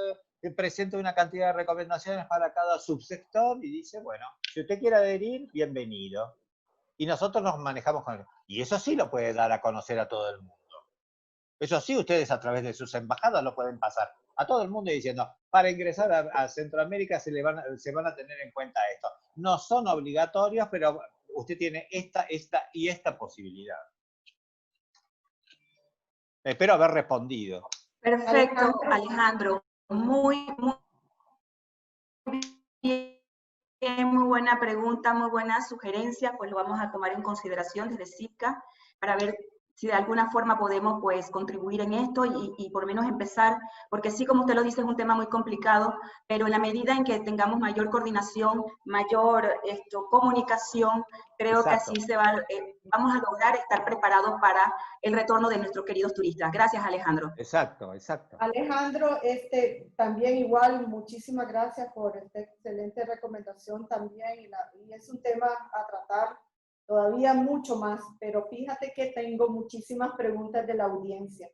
presenta una cantidad de recomendaciones para cada subsector y dice, bueno, si usted quiere adherir, bienvenido. Y nosotros nos manejamos con eso. Y eso sí lo puede dar a conocer a todo el mundo. Eso sí, ustedes a través de sus embajadas lo pueden pasar a todo el mundo diciendo, para ingresar a Centroamérica se van a tener en cuenta esto. No son obligatorios, pero usted tiene esta y esta posibilidad. Espero haber respondido. Perfecto, Alejandro. Muy, muy bien, muy buena pregunta, muy buena sugerencia, pues lo vamos a tomar en consideración desde CIPCA para ver si de alguna forma podemos pues contribuir en esto y por lo menos empezar, porque sí, como usted lo dice, es un tema muy complicado, pero en la medida en que tengamos mayor coordinación, mayor comunicación, creo Exacto. que así vamos a lograr estar preparados para el retorno de nuestros queridos turistas. Gracias, Alejandro. Exacto, exacto. Alejandro, también igual, muchísimas gracias por esta excelente recomendación también, y es un tema a tratar todavía mucho más, pero fíjate que tengo muchísimas preguntas de la audiencia.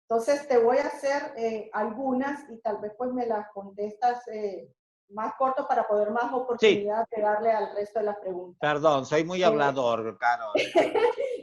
Entonces te voy a hacer algunas y tal vez pues me las contestas más corto para poder más oportunidad de darle al resto de las preguntas. Perdón, soy muy hablador, Carol.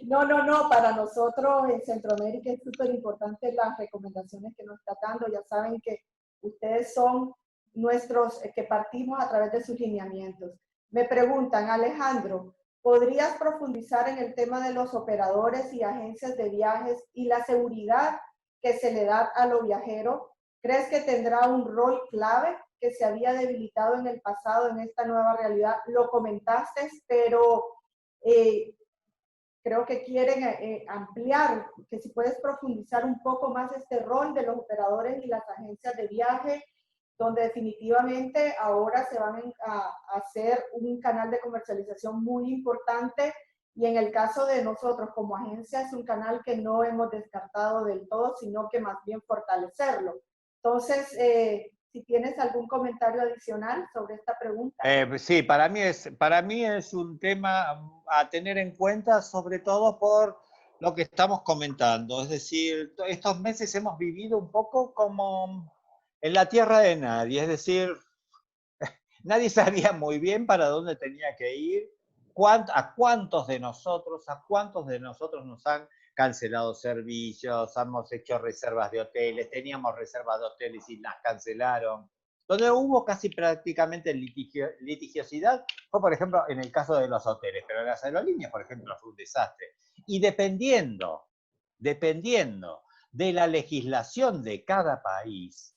No, para nosotros en Centroamérica es súper importante las recomendaciones que nos está dando. Ya saben que ustedes son nuestros, que partimos a través de sus lineamientos. Me preguntan, Alejandro, ¿podrías profundizar en el tema de los operadores y agencias de viajes y la seguridad que se le da a los viajeros? ¿Crees que tendrá un rol clave que se había debilitado en el pasado en esta nueva realidad? Lo comentaste, pero creo que quieren ampliar, que si puedes profundizar un poco más este rol de los operadores y las agencias de viaje, donde definitivamente ahora se van a hacer un canal de comercialización muy importante, y en el caso de nosotros como agencia es un canal que no hemos descartado del todo, sino que más bien fortalecerlo. Entonces, si tienes algún comentario adicional sobre esta pregunta. Sí, para mí es un tema a tener en cuenta, sobre todo por lo que estamos comentando. Es decir, estos meses hemos vivido un poco como en la tierra de nadie, es decir, nadie sabía muy bien para dónde tenía que ir, a cuántos de nosotros nos han cancelado servicios, hemos hecho reservas de hoteles, teníamos reservas de hoteles y las cancelaron. Donde hubo casi prácticamente litigiosidad fue, por ejemplo, en el caso de los hoteles, pero en las aerolíneas, por ejemplo, fue un desastre. Y dependiendo de la legislación de cada país,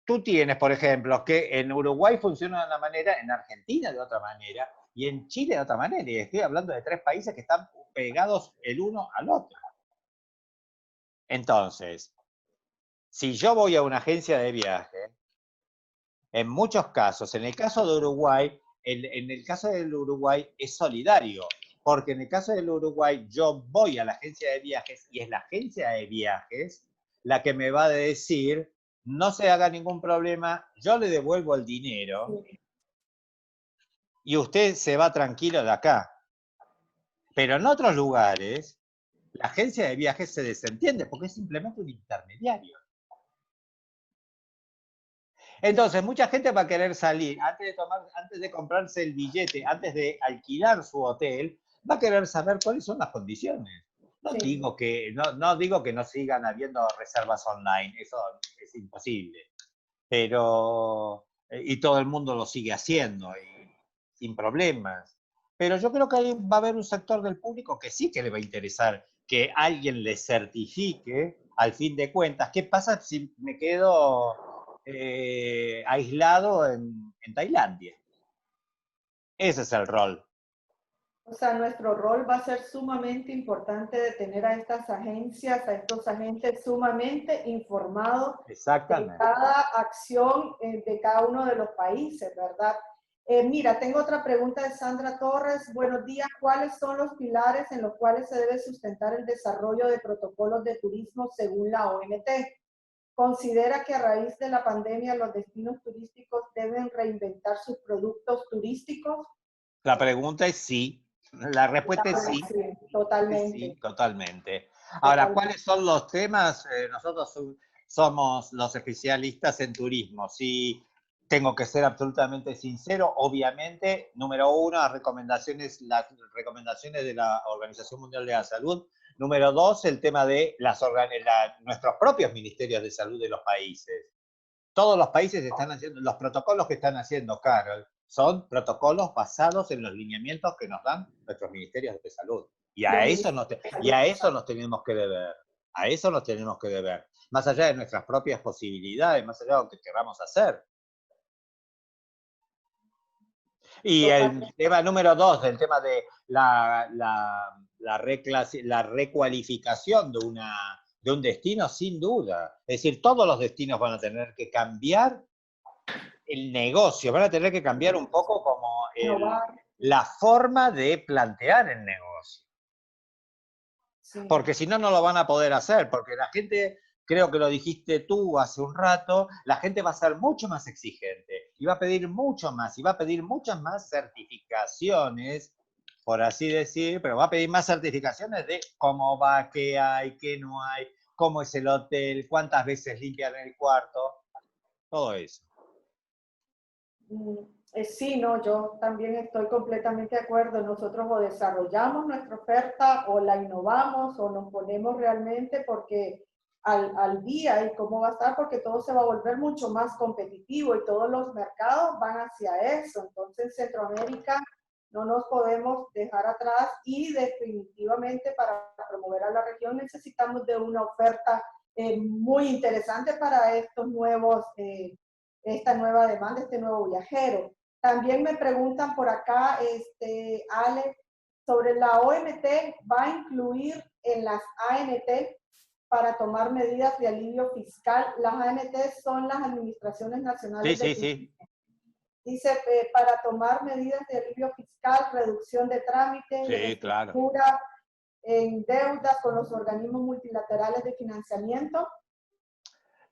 tú tienes, por ejemplo, que en Uruguay funciona de una manera, en Argentina de otra manera, y en Chile de otra manera. Y estoy hablando de 3 países que están pegados el uno al otro. Entonces, si yo voy a una agencia de viaje, en muchos casos, en el caso de Uruguay, en el caso del Uruguay es solidario, porque en el caso del Uruguay yo voy a la agencia de viajes y es la agencia de viajes la que me va a decir, no se haga ningún problema, yo le devuelvo el dinero y usted se va tranquilo de acá. Pero en otros lugares, la agencia de viajes se desentiende porque es simplemente un intermediario. Entonces, mucha gente va a querer salir, antes de comprarse el billete, antes de alquilar su hotel, va a querer saber cuáles son las condiciones. No digo que no sigan habiendo reservas online, eso es imposible. Pero, y todo el mundo lo sigue haciendo, y sin problemas. Pero yo creo que ahí va a haber un sector del público que sí que le va a interesar que alguien le certifique, al fin de cuentas, ¿qué pasa si me quedo aislado en Tailandia? Ese es el rol. O sea, nuestro rol va a ser sumamente importante de tener a estas agencias, a estos agentes sumamente informados de cada acción de cada uno de los países, ¿verdad? Mira, tengo otra pregunta de Sandra Torres. Buenos días. ¿Cuáles son los pilares en los cuales se debe sustentar el desarrollo de protocolos de turismo según la OMT? ¿Considera que a raíz de la pandemia los destinos turísticos deben reinventar sus productos turísticos? La pregunta es sí. La respuesta es sí. Sí, totalmente. Sí, totalmente. Ahora, ¿cuáles son los temas? Nosotros somos los especialistas en turismo. Sí, tengo que ser absolutamente sincero. Obviamente, número uno, las recomendaciones de la Organización Mundial de la Salud. Número dos, el tema de nuestros propios ministerios de salud de los países. Todos los países están haciendo, los protocolos que están haciendo, Carol, son protocolos basados en los lineamientos que nos dan nuestros ministerios de salud. Y a eso nos tenemos que deber. A eso nos tenemos que deber. Más allá de nuestras propias posibilidades, más allá de lo que queramos hacer. Y el tema número dos, el tema de la recualificación de un destino, sin duda. Es decir, todos los destinos van a tener que cambiar el negocio, van a tener que cambiar un poco como la forma de plantear el negocio. Sí. Porque si no, no lo van a poder hacer, porque la gente, creo que lo dijiste tú hace un rato, la gente va a ser mucho más exigente y va a pedir mucho más, y va a pedir muchas más certificaciones, por así decir, pero va a pedir más certificaciones de cómo va, qué hay, qué no hay, cómo es el hotel, cuántas veces limpian el cuarto. todo eso. Sí, no, yo también estoy completamente de acuerdo. Nosotros o desarrollamos nuestra oferta o la innovamos o nos ponemos realmente porque al día y cómo va a estar, porque todo se va a volver mucho más competitivo y todos los mercados van hacia eso. Entonces, Centroamérica no nos podemos dejar atrás y definitivamente para promover a la región necesitamos de una oferta muy interesante para estos nuevos, esta nueva demanda, este nuevo viajero. También me preguntan por acá, Ale, sobre la OMT, ¿va a incluir en las ANT para tomar medidas de alivio fiscal? Las ANT son las Administraciones Nacionales de Turismo. Dice, para tomar medidas de alivio fiscal, reducción de trámites, reestructura en deudas con los organismos multilaterales de financiamiento.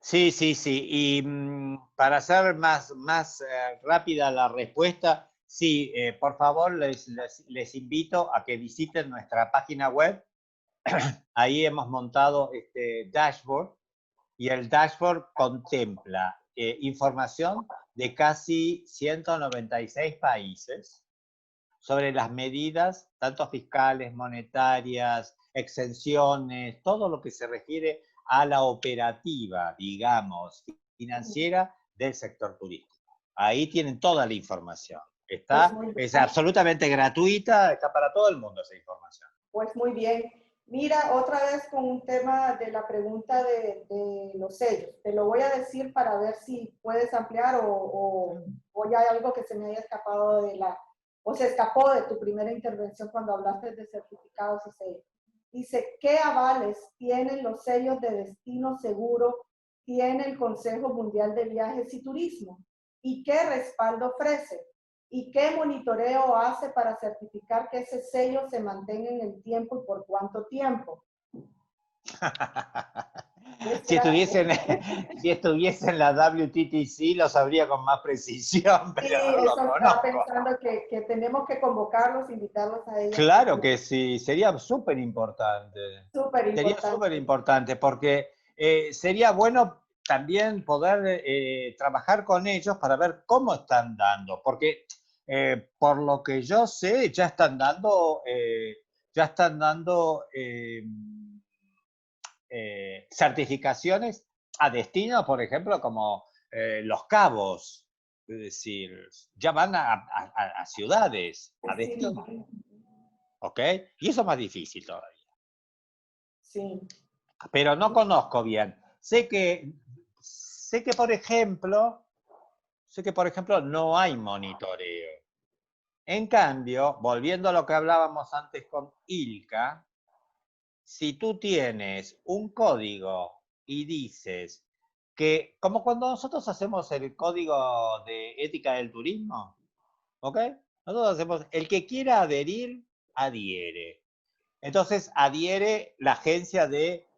Sí. Y para hacer más rápida la respuesta, sí, por favor, les invito a que visiten nuestra página web. Ahí hemos montado este dashboard y el dashboard contempla información de casi 196 países sobre las medidas, tanto fiscales, monetarias, exenciones, todo lo que se refiere a la operativa, digamos, financiera del sector turístico. Ahí tienen toda la información. Es absolutamente gratuita, está para todo el mundo esa información. Pues muy bien. Mira, otra vez con un tema de la pregunta de los sellos. Te lo voy a decir para ver si puedes ampliar o ya hay algo que se me haya escapado o se escapó de tu primera intervención cuando hablaste de certificados y sellos. Dice, ¿qué avales tienen los sellos de destino seguro? ¿Tiene el Consejo Mundial de Viajes y Turismo? ¿Y qué respaldo ofrece? ¿Y qué monitoreo hace para certificar que ese sello se mantenga en el tiempo y por cuánto tiempo? Si estuviese en la WTTC lo sabría con más precisión, pero sí, no lo eso conozco. estaba pensando que tenemos que convocarlos, invitarlos a ellos. Claro que sí, sería súper importante. Sería súper importante porque sería bueno también poder trabajar con ellos para ver cómo están dando, porque por lo que yo sé ya están dando certificaciones a destino, por ejemplo, como Los Cabos, es decir, ya van a ciudades, a destino. ¿Ok? Y eso es más difícil todavía. Sí. Pero no conozco bien. Sé que por ejemplo, no hay monitoreo. En cambio, volviendo a lo que hablábamos antes con Ilka, si tú tienes un código y dices que, como cuando nosotros hacemos el código de ética del turismo, ¿ok? Nosotros hacemos, el que quiera adherir, adhiere. Entonces adhiere la agencia de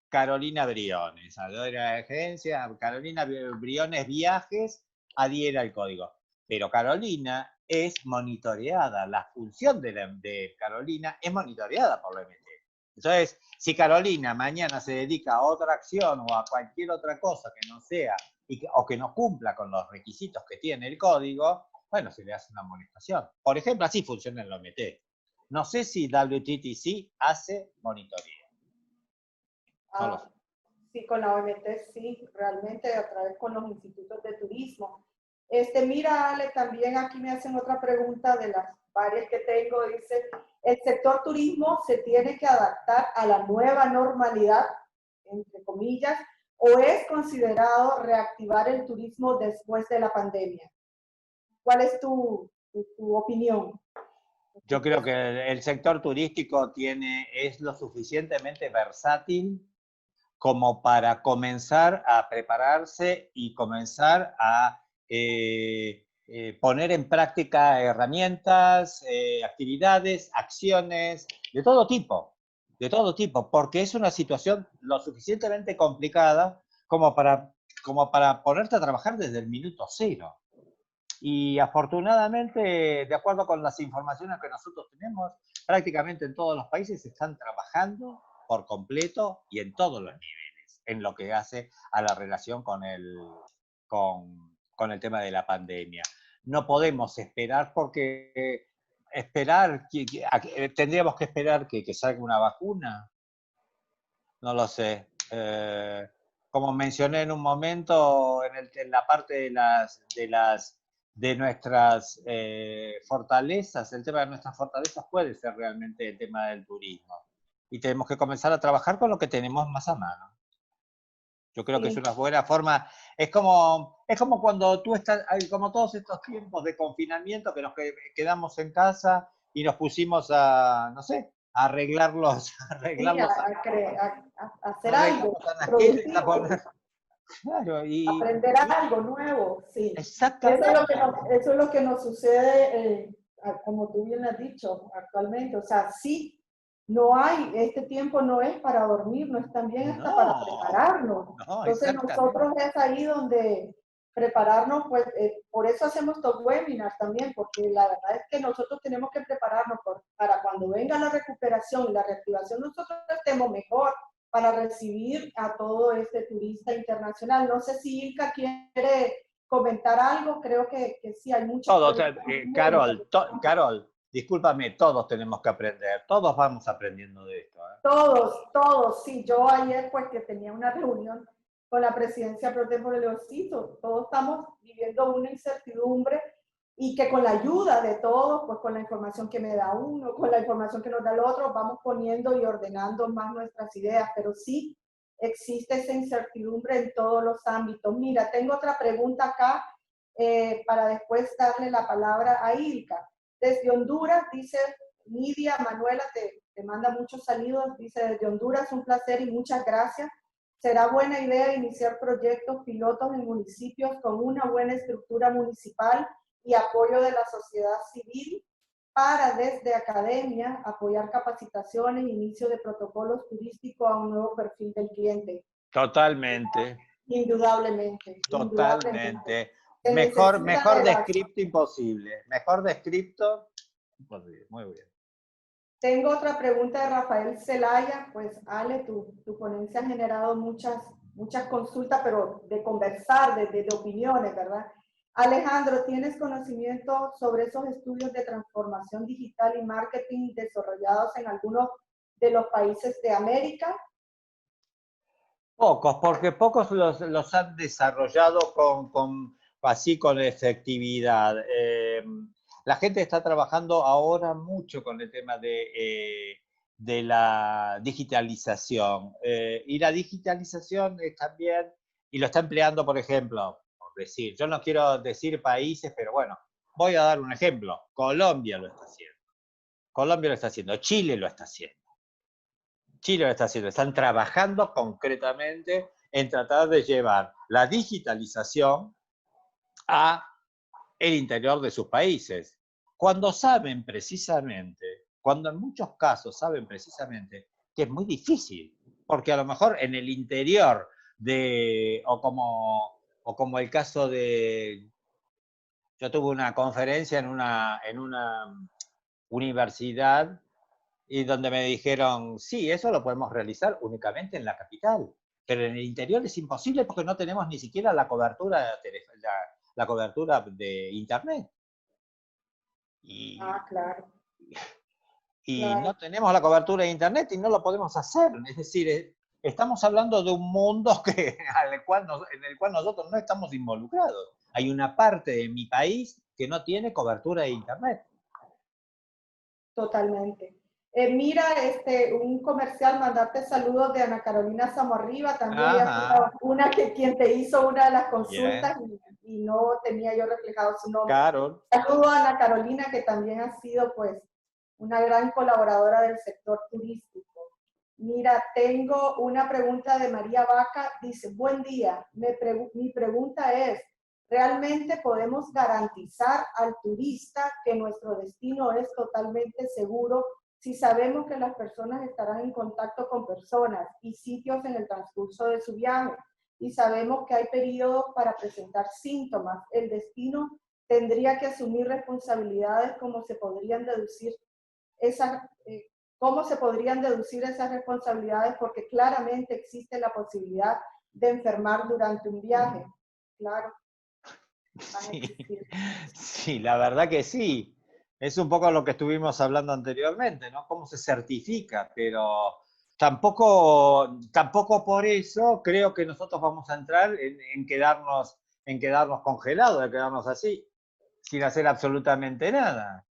Carolina Briones, Carolina Briones Viajes, adhiere al código. Pero Carolina es monitoreada, la función de Carolina es monitoreada por la OMT. Entonces, si Carolina mañana se dedica a otra acción o a cualquier otra cosa que no sea o que no cumpla con los requisitos que tiene el código, bueno, se le hace una amonestación. Por ejemplo, así funciona el OMT. No sé si WTTC hace monitoreo. Sí, con la OMT sí, realmente a través con los institutos de turismo. Mira, Ale, también aquí me hacen otra pregunta de las varias que tengo. Dice, ¿el sector turismo se tiene que adaptar a la nueva normalidad, entre comillas, o es considerado reactivar el turismo después de la pandemia? ¿Cuál es tu opinión? Yo creo que el sector turístico es lo suficientemente versátil como para comenzar a prepararse y comenzar a poner en práctica herramientas, actividades, acciones de todo tipo, porque es una situación lo suficientemente complicada como para ponerte a trabajar desde el minuto cero. Y afortunadamente, de acuerdo con las informaciones que nosotros tenemos, prácticamente en todos los países se están trabajando por completo y en todos los niveles, en lo que hace a la relación con el con el tema de la pandemia. No podemos esperar porque tendríamos que esperar que salga una vacuna. No lo sé. Como mencioné en un momento, en la parte de nuestras fortalezas, el tema de nuestras fortalezas puede ser realmente el tema del turismo. Y tenemos que comenzar a trabajar con lo que tenemos más a mano. Yo creo que es una buena forma. Es como cuando tú estás, como todos estos tiempos de confinamiento que nos quedamos en casa y nos pusimos a, no sé, a arreglarlos, hacer algo, claro, aprender algo nuevo, sí. Exactamente. Eso es lo que nos sucede, como tú bien has dicho, actualmente. O sea, sí, no hay, este tiempo no es para dormir, no es también hasta para prepararnos. Entonces nosotros es ahí donde prepararnos, pues por eso hacemos estos webinars también, porque la verdad es que nosotros tenemos que prepararnos para cuando venga la recuperación y la reactivación, nosotros estemos mejor para recibir a todo este turista internacional. No sé si Ilka quiere comentar algo, creo que sí, hay mucho. Carol, discúlpame, todos tenemos que aprender, todos vamos aprendiendo de esto. Todos, sí. Yo ayer, pues, que tenía una reunión con la presidencia pro tempore Leoncito, todos estamos viviendo una incertidumbre y que con la ayuda de todos, pues con la información que me da uno, con la información que nos da el otro, vamos poniendo y ordenando más nuestras ideas, pero sí existe esa incertidumbre en todos los ámbitos. Mira, tengo otra pregunta acá para después darle la palabra a Ilka. Desde Honduras, dice Nidia Manuela, te manda muchos saludos, dice desde Honduras, un placer y muchas gracias. Será buena idea iniciar proyectos pilotos en municipios con una buena estructura municipal y apoyo de la sociedad civil para desde academia apoyar capacitaciones, inicio de protocolos turísticos a un nuevo perfil del cliente. Totalmente. Indudablemente. Totalmente. Mejor descripto imposible. Mejor descripto imposible. Muy bien. Tengo otra pregunta de Rafael Zelaya. Pues Ale, tu ponencia ha generado muchas consultas, pero de conversar, de opiniones, ¿verdad? Alejandro, ¿tienes conocimiento sobre esos estudios de transformación digital y marketing desarrollados en algunos de los países de América? Pocos, porque pocos los han desarrollado así con efectividad. La gente está trabajando ahora mucho con el tema de la digitalización. Y la digitalización es también, y lo está empleando, por ejemplo, por decir, yo no quiero decir países, pero bueno, voy a dar un ejemplo. Colombia lo está haciendo. Colombia lo está haciendo. Chile lo está haciendo. Chile lo está haciendo. Están trabajando concretamente en tratar de llevar la digitalización a el interior de sus países. Cuando saben precisamente, cuando en muchos casos saben precisamente que es muy difícil, porque a lo mejor en el interior o como el caso de, yo tuve una conferencia en una universidad y donde me dijeron, sí, eso lo podemos realizar únicamente en la capital, pero en el interior es imposible porque no tenemos ni siquiera la cobertura de internet. Claro. Y claro. No tenemos la cobertura de internet y no lo podemos hacer. Es decir, estamos hablando de un mundo en el cual nosotros no estamos involucrados. Hay una parte de mi país que no tiene cobertura de internet. Totalmente. Mira, un comercial, mandarte saludos de Ana Carolina Zamorriba, también quien te hizo una de las consultas y no tenía yo reflejado su nombre. Carol. Saludos a Ana Carolina, que también ha sido pues una gran colaboradora del sector turístico. Mira, tengo una pregunta de María Vaca, dice, buen día, mi pregunta es, ¿realmente podemos garantizar al turista que nuestro destino es totalmente seguro si sabemos que las personas estarán en contacto con personas y sitios en el transcurso de su viaje? Y sabemos que hay periodos para presentar síntomas. El destino tendría que asumir responsabilidades como se podrían deducir esas responsabilidades, porque claramente existe la posibilidad de enfermar durante un viaje. claro. Van a Sí, existir. sí, la verdad que sí. Es un poco lo que estuvimos hablando anteriormente, ¿no? Cómo se certifica, pero tampoco por eso creo que nosotros vamos a entrar en quedarnos congelados, en quedarnos así, sin hacer absolutamente nada.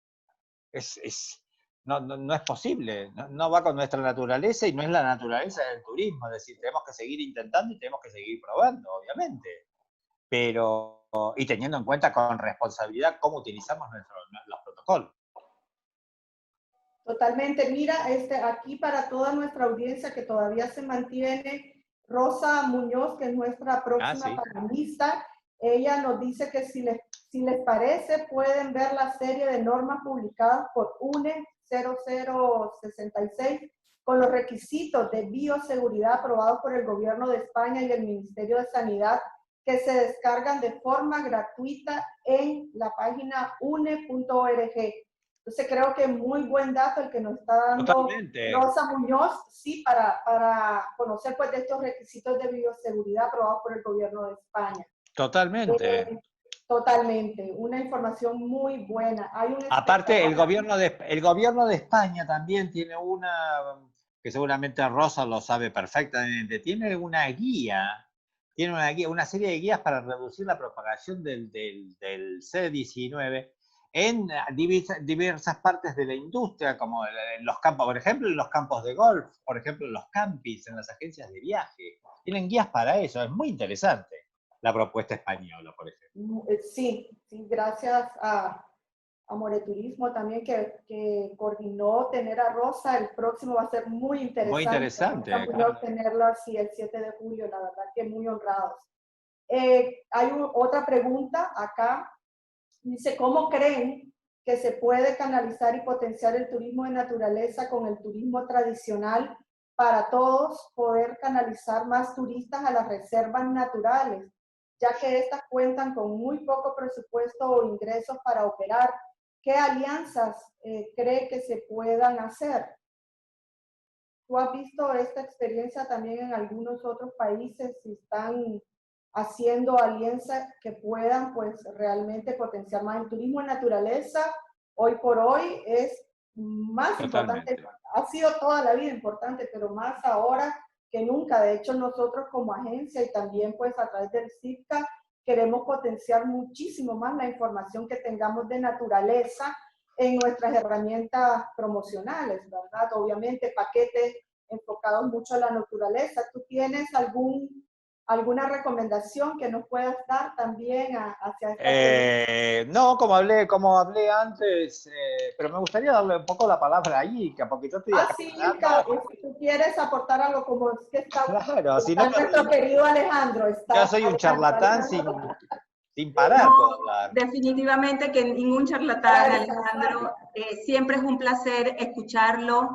No es posible, no va con nuestra naturaleza y no es la naturaleza del turismo. Es decir, tenemos que seguir intentando y tenemos que seguir probando, obviamente. Pero, y teniendo en cuenta con responsabilidad cómo utilizamos los protocolos. Totalmente. Mira, aquí para toda nuestra audiencia que todavía se mantiene, Rosa Muñoz, que es nuestra próxima Sí. panelista, ella nos dice que si les parece, pueden ver la serie de normas publicadas por UNE 0066 con los requisitos de bioseguridad aprobados por el Gobierno de España y el Ministerio de Sanidad, que se descargan de forma gratuita en la página une.org. Entonces creo que muy buen dato el que nos está dando Totalmente. Rosa Muñoz, sí, para conocer pues de estos requisitos de bioseguridad aprobados por el Gobierno de España. Totalmente. Totalmente, una información muy buena. Hay un Aparte, el espectador. gobierno de España también tiene que seguramente Rosa lo sabe perfectamente, tiene una guía, una serie de guías para reducir la propagación del C-19 en diversas partes de la industria, como en los campos, por ejemplo, en los campos de golf, por ejemplo, en los campings, en las agencias de viaje. Tienen guías para eso, es muy interesante la propuesta española, por ejemplo. Sí, gracias a Moreturismo también que coordinó tener a Rosa. El próximo va a ser muy Muy interesante. interesante, claro. Tenerlo así el 7 de julio, la verdad que muy honrados. Hay otra pregunta acá. Dice, ¿cómo creen que se puede canalizar y potenciar el turismo de naturaleza con el turismo tradicional para todos poder canalizar más turistas a las reservas naturales, ya que estas cuentan con muy poco presupuesto o ingresos para operar? ¿Qué alianzas cree que se puedan hacer? ¿Tú has visto esta experiencia también en algunos otros países? Si están haciendo alianzas que puedan pues realmente potenciar más el turismo en naturaleza, hoy por hoy es más Totalmente. importante, ha sido toda la vida importante, pero más ahora que nunca. De hecho, nosotros como agencia y también pues a través del CIFCA queremos potenciar muchísimo más la información que tengamos de naturaleza en nuestras herramientas promocionales, ¿verdad? Obviamente paquetes enfocados mucho a la naturaleza. ¿Tú tienes alguna recomendación que nos puedas dar también hacia esta No, como hablé antes, pero me gustaría darle un poco la palabra a Ica, porque yo estoy acá sí, hablando. si tú quieres aportar algo como es que Claro, si no, nuestro querido Alejandro, ya soy un charlatán sin parar, No, puedo hablar. definitivamente que ningún charlatán, Alejandro. Siempre es un placer escucharlo.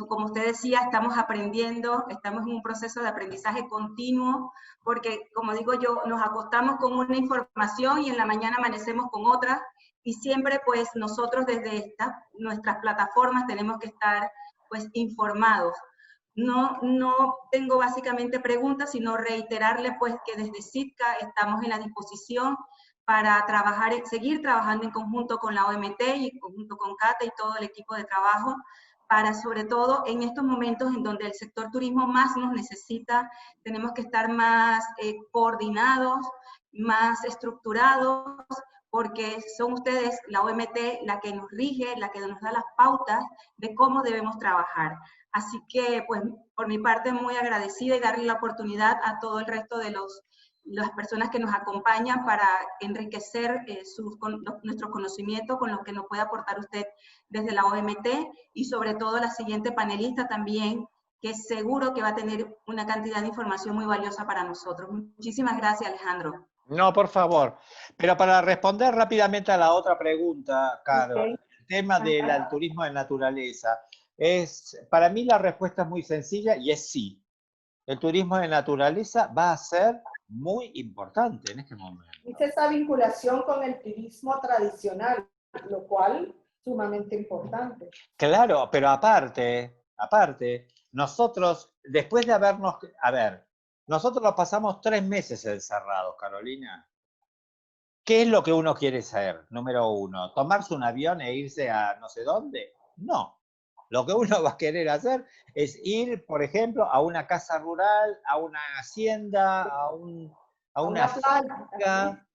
Como usted decía, estamos aprendiendo, estamos en un proceso de aprendizaje continuo, porque, como digo yo, nos acostamos con una información y en la mañana amanecemos con otra, y siempre, pues, nosotros desde nuestras plataformas tenemos que estar, pues, informados. No tengo básicamente preguntas, sino reiterarle pues que desde CITCA estamos en la disposición para seguir trabajando en conjunto con la OMT y en conjunto con CATA y todo el equipo de trabajo, para sobre todo en estos momentos en donde el sector turismo más nos necesita, tenemos que estar más coordinados, más estructurados, porque son ustedes, la OMT, la que nos rige, la que nos da las pautas de cómo debemos trabajar. Así que, pues, por mi parte, muy agradecida y darle la oportunidad a todo el resto de las personas que nos acompañan para enriquecer nuestro conocimiento con lo que nos puede aportar usted desde la OMT y sobre todo la siguiente panelista también, que seguro que va a tener una cantidad de información muy valiosa para nosotros. Muchísimas gracias, Alejandro. No, por favor. Pero para responder rápidamente a la otra pregunta, Caro, Okay. el tema del turismo de naturaleza, para mí la respuesta es muy sencilla y es sí. El turismo de naturaleza va a ser muy importante en este momento. Dice esa vinculación con el turismo tradicional, lo cual sumamente importante. Claro, pero aparte, nosotros, después de Nosotros nos pasamos 3 meses encerrados, Carolina. ¿Qué es lo que uno quiere hacer? Número uno, ¿tomarse un avión e irse a no sé dónde? No. Lo que uno va a querer hacer es ir, por ejemplo, a una casa rural, a una hacienda, a A una una playa. finca,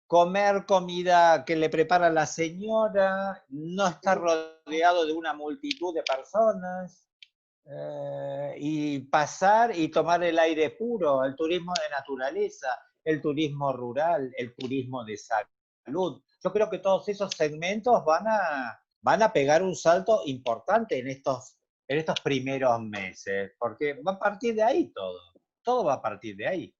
comer comida que le prepara la señora, no estar rodeado de una multitud de personas, y pasar y tomar el aire puro, el turismo de naturaleza, el turismo rural, el turismo de salud. Yo creo que todos esos segmentos van a pegar un salto importante en estos primeros meses, porque va a partir de ahí todo va a partir de ahí.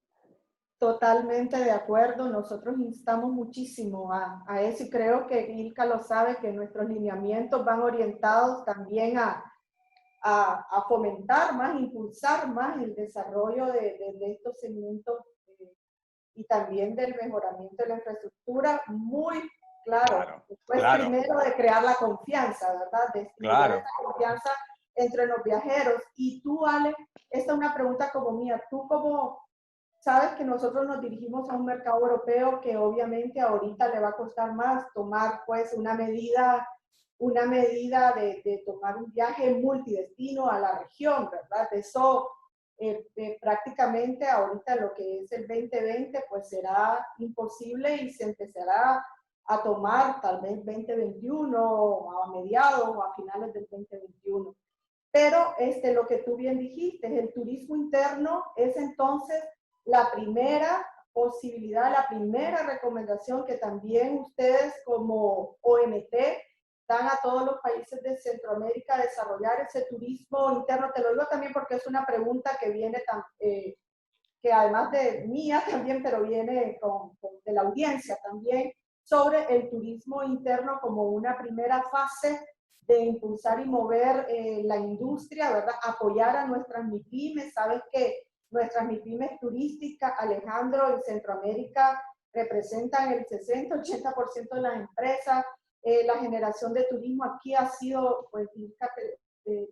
Totalmente de acuerdo, nosotros instamos muchísimo a eso y creo que Ilka lo sabe, que nuestros lineamientos van orientados también a fomentar más, impulsar más el desarrollo de estos segmentos y también del mejoramiento de la infraestructura, muy claro. Después claro. primero de crear la confianza, ¿verdad? De estimular Claro. esa confianza entre los viajeros. Y tú, Ale, esta es una pregunta como mía, tú como sabes que nosotros nos dirigimos a un mercado europeo que obviamente ahorita le va a costar más tomar pues una medida de tomar un viaje multidestino a la región, ¿verdad? Eso prácticamente ahorita lo que es el 2020 pues será imposible y se empezará a tomar tal vez 2021 a mediados o a finales del 2021. Pero lo que tú bien dijiste, el turismo interno es entonces la primera posibilidad, la primera recomendación que también ustedes como OMT dan a todos los países de Centroamérica, desarrollar ese turismo interno. Te lo digo también porque es una pregunta que viene, que además de mía también, pero viene de la audiencia también, sobre el turismo interno como una primera fase de impulsar y mover la industria, ¿verdad? Apoyar a nuestras MIPYMES. Sabes que nuestras MIPYMES turísticas, Alejandro, en Centroamérica representan el 60-80% de las empresas. La generación de turismo aquí ha sido, pues,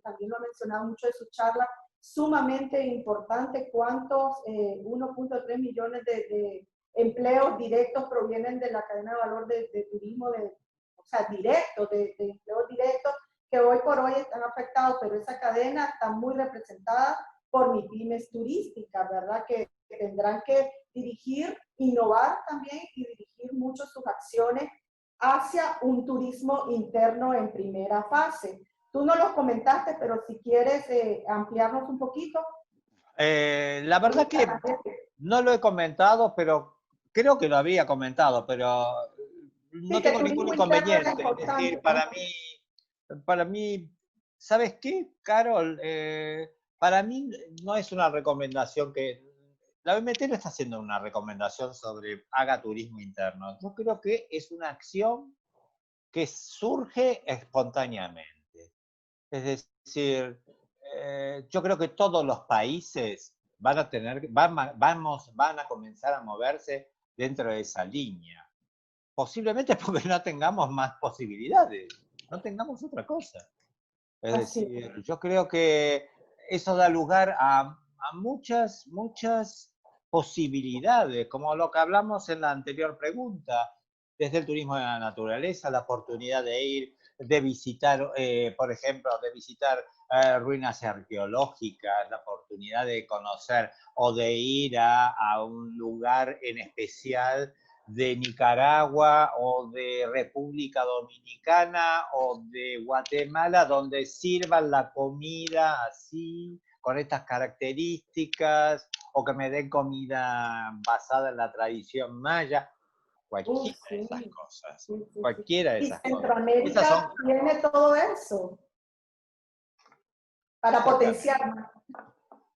también lo ha mencionado mucho en su charla, sumamente importante. ¿Cuántos 1.3 millones de empleos directos provienen de la cadena de valor de turismo, o sea, directos, de empleos directos, que hoy por hoy están afectados, pero esa cadena está muy representada por MIPYMES turísticas, ¿verdad? Que tendrán que dirigir, innovar también y dirigir mucho sus acciones hacia un turismo interno en primera fase. Tú no los comentaste, pero si quieres ampliarnos un poquito. La verdad que no lo he comentado, pero creo que lo había comentado, pero no Sí, que tengo el ningún turismo interno era inconveniente. Es importante. decir, para mí, ¿sabes qué, Carol? Para mí no es una recomendación la OMT no está haciendo una recomendación sobre haga turismo interno. Yo creo que es una acción que surge espontáneamente. Es decir, yo creo que todos los países van a comenzar a moverse dentro de esa línea. Posiblemente porque no tengamos más posibilidades, no tengamos otra cosa. Es decir, yo creo que eso da lugar a muchas posibilidades, como lo que hablamos en la anterior pregunta, desde el turismo de la naturaleza, la oportunidad de ir, de visitar, por ejemplo, de visitar ruinas arqueológicas, la oportunidad de conocer o de ir a un lugar en especial de Nicaragua o de República Dominicana o de Guatemala, donde sirvan la comida así, con estas características, o que me den comida basada en la tradición maya. Cualquiera de esas cosas. Cualquiera de esas cosas. Y cosas. Centroamérica tiene todo eso para potenciar.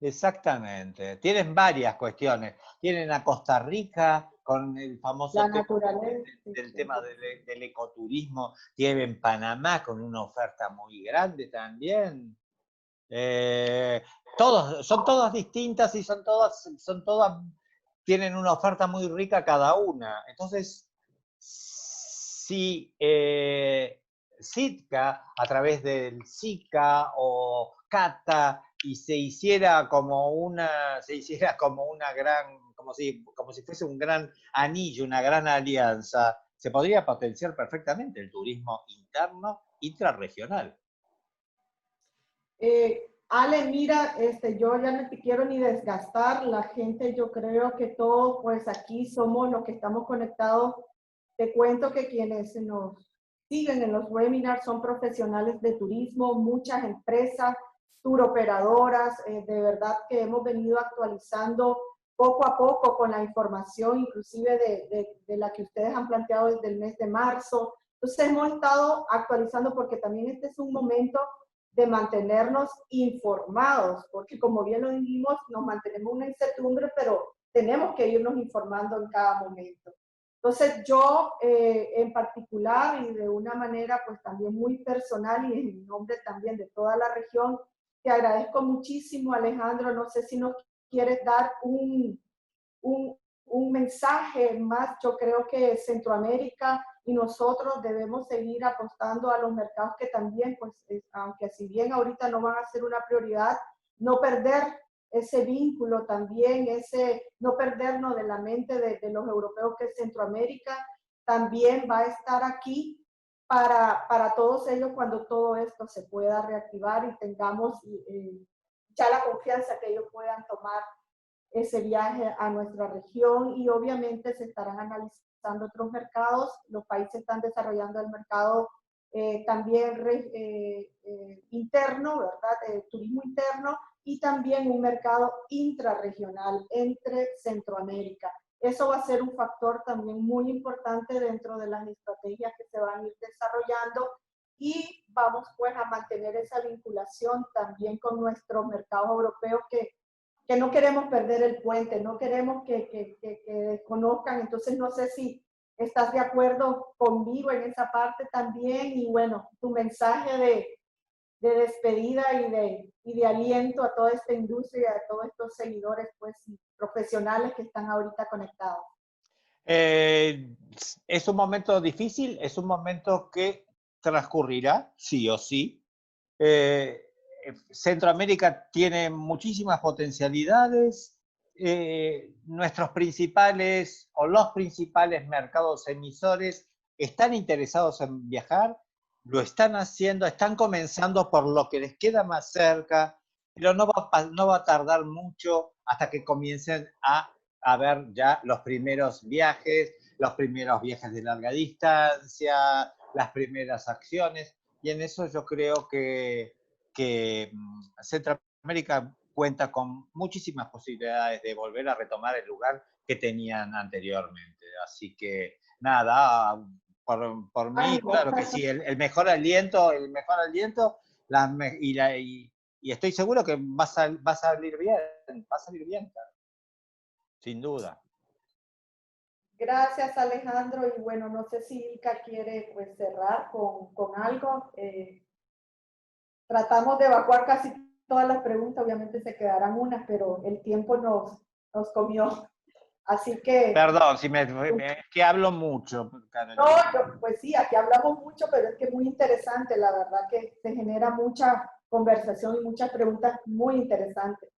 Exactamente. Tienen varias cuestiones. Tienen a Costa Rica con el famoso tema del ecoturismo. Tienen Panamá con una oferta muy grande también. Son todas distintas y son todas, tienen una oferta muy rica cada una. Entonces, si Sitka, a través del SICA o CATA, y se hiciera como una gran, como si fuese un gran anillo, una gran alianza, se podría potenciar perfectamente el turismo interno, intrarregional. Ale, mira, yo ya no te quiero ni desgastar, la gente, yo creo que todos, pues aquí somos los que estamos conectados. Te cuento que quienes nos siguen en los webinars son profesionales de turismo, muchas empresas, tour operadoras, de verdad que hemos venido actualizando poco a poco con la información, inclusive de la que ustedes han planteado desde el mes de marzo. Entonces hemos estado actualizando porque también este es un momento de mantenernos informados, porque como bien lo dijimos, nos mantenemos una incertidumbre, pero tenemos que irnos informando en cada momento. Entonces yo en particular y de una manera pues también muy personal y en nombre también de toda la región, te agradezco muchísimo, Alejandro. No sé si nos quieres dar un mensaje más. Yo creo que Centroamérica y nosotros debemos seguir apostando a los mercados que también, pues, aunque si bien ahorita no van a ser una prioridad, no perder ese vínculo también, no perdernos de la mente de los europeos que Centroamérica también va a estar aquí para todos ellos cuando todo esto se pueda reactivar y tengamos ya la confianza que ellos puedan tomar ese viaje a nuestra región. Y obviamente se estarán analizando otros mercados. Los países están desarrollando el mercado también interno, ¿verdad? Turismo interno, y también un mercado intrarregional entre Centroamérica. Eso va a ser un factor también muy importante dentro de las estrategias que se van a ir desarrollando, y vamos pues a mantener esa vinculación también con nuestros mercados europeos que no queremos perder el puente, no queremos que desconozcan. Entonces no sé si estás de acuerdo conmigo en esa parte también, y bueno, tu mensaje de despedida y de aliento a toda esta industria, a todos estos seguidores pues profesionales que están ahorita conectados. Es un momento difícil, es un momento que transcurrirá, sí o sí. Centroamérica tiene muchísimas potencialidades. Nuestros principales o los principales mercados emisores están interesados en viajar, lo están haciendo, están comenzando por lo que les queda más cerca, pero no va a tardar mucho hasta que comiencen a ver ya los primeros viajes de larga distancia, las primeras acciones, y en eso yo creo que Centroamérica cuenta con muchísimas posibilidades de volver a retomar el lugar que tenían anteriormente. Así que nada, por mí, claro que sí, el mejor aliento, y estoy seguro que va a salir bien, sin duda. Gracias, Alejandro. Y bueno, no sé si Ilka quiere pues cerrar con algo. Tratamos de evacuar casi todas las preguntas, obviamente se quedarán unas, pero el tiempo nos comió. Así que... Perdón, si es que hablo mucho, Carolina. No, pues sí, aquí hablamos mucho, pero es que es muy interesante, la verdad que se genera mucha conversación y muchas preguntas muy interesantes.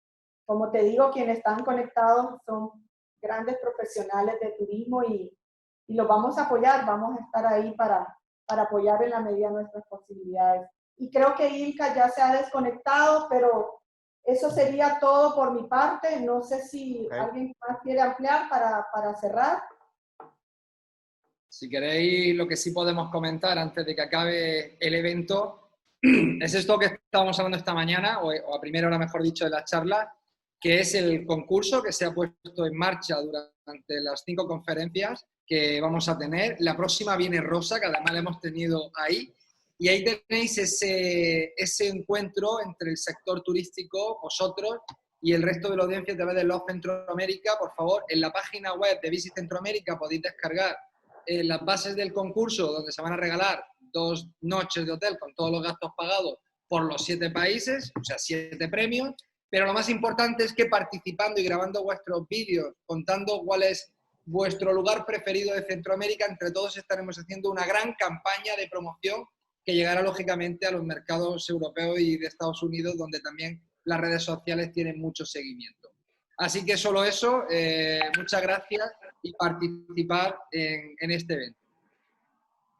Como te digo, quienes están conectados son grandes profesionales de turismo y los vamos a apoyar, vamos a estar ahí para apoyar en la medida de nuestras posibilidades. Y creo que Ilka ya se ha desconectado, pero eso sería todo por mi parte. No sé si alguien más quiere ampliar para cerrar. Si queréis, lo que sí podemos comentar antes de que acabe el evento es esto que estábamos hablando esta mañana, o a primera hora mejor dicho de la charla, que es el concurso que se ha puesto en marcha durante las 5 conferencias que vamos a tener. La próxima viene Rosa, que además la hemos tenido ahí, y ahí tenéis ese encuentro entre el sector turístico, vosotros, y el resto de la audiencia a través de Love Centroamérica. Por favor, en la página web de Visit Centroamérica podéis descargar las bases del concurso, donde se van a regalar 2 noches de hotel con todos los gastos pagados por los 7 países, o sea, 7 premios. Pero lo más importante es que participando y grabando vuestros vídeos, contando cuál es vuestro lugar preferido de Centroamérica, entre todos estaremos haciendo una gran campaña de promoción que llegará lógicamente a los mercados europeos y de Estados Unidos, donde también las redes sociales tienen mucho seguimiento. Así que solo eso, muchas gracias y participar en este evento.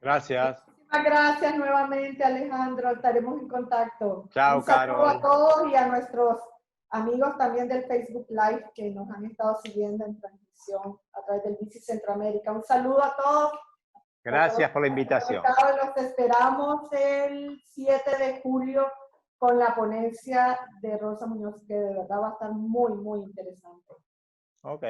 Gracias. Muchísimas gracias nuevamente, Alejandro. Estaremos en contacto. Chao, Un saludo Carol. a todos y a nuestros amigos también del Facebook Live que nos han estado siguiendo en transmisión a través del Visit Centroamérica. Un saludo a todos. Gracias por la invitación. Los esperamos el 7 de julio con la ponencia de Rosa Muñoz, que de verdad va a estar muy, muy interesante. Ok.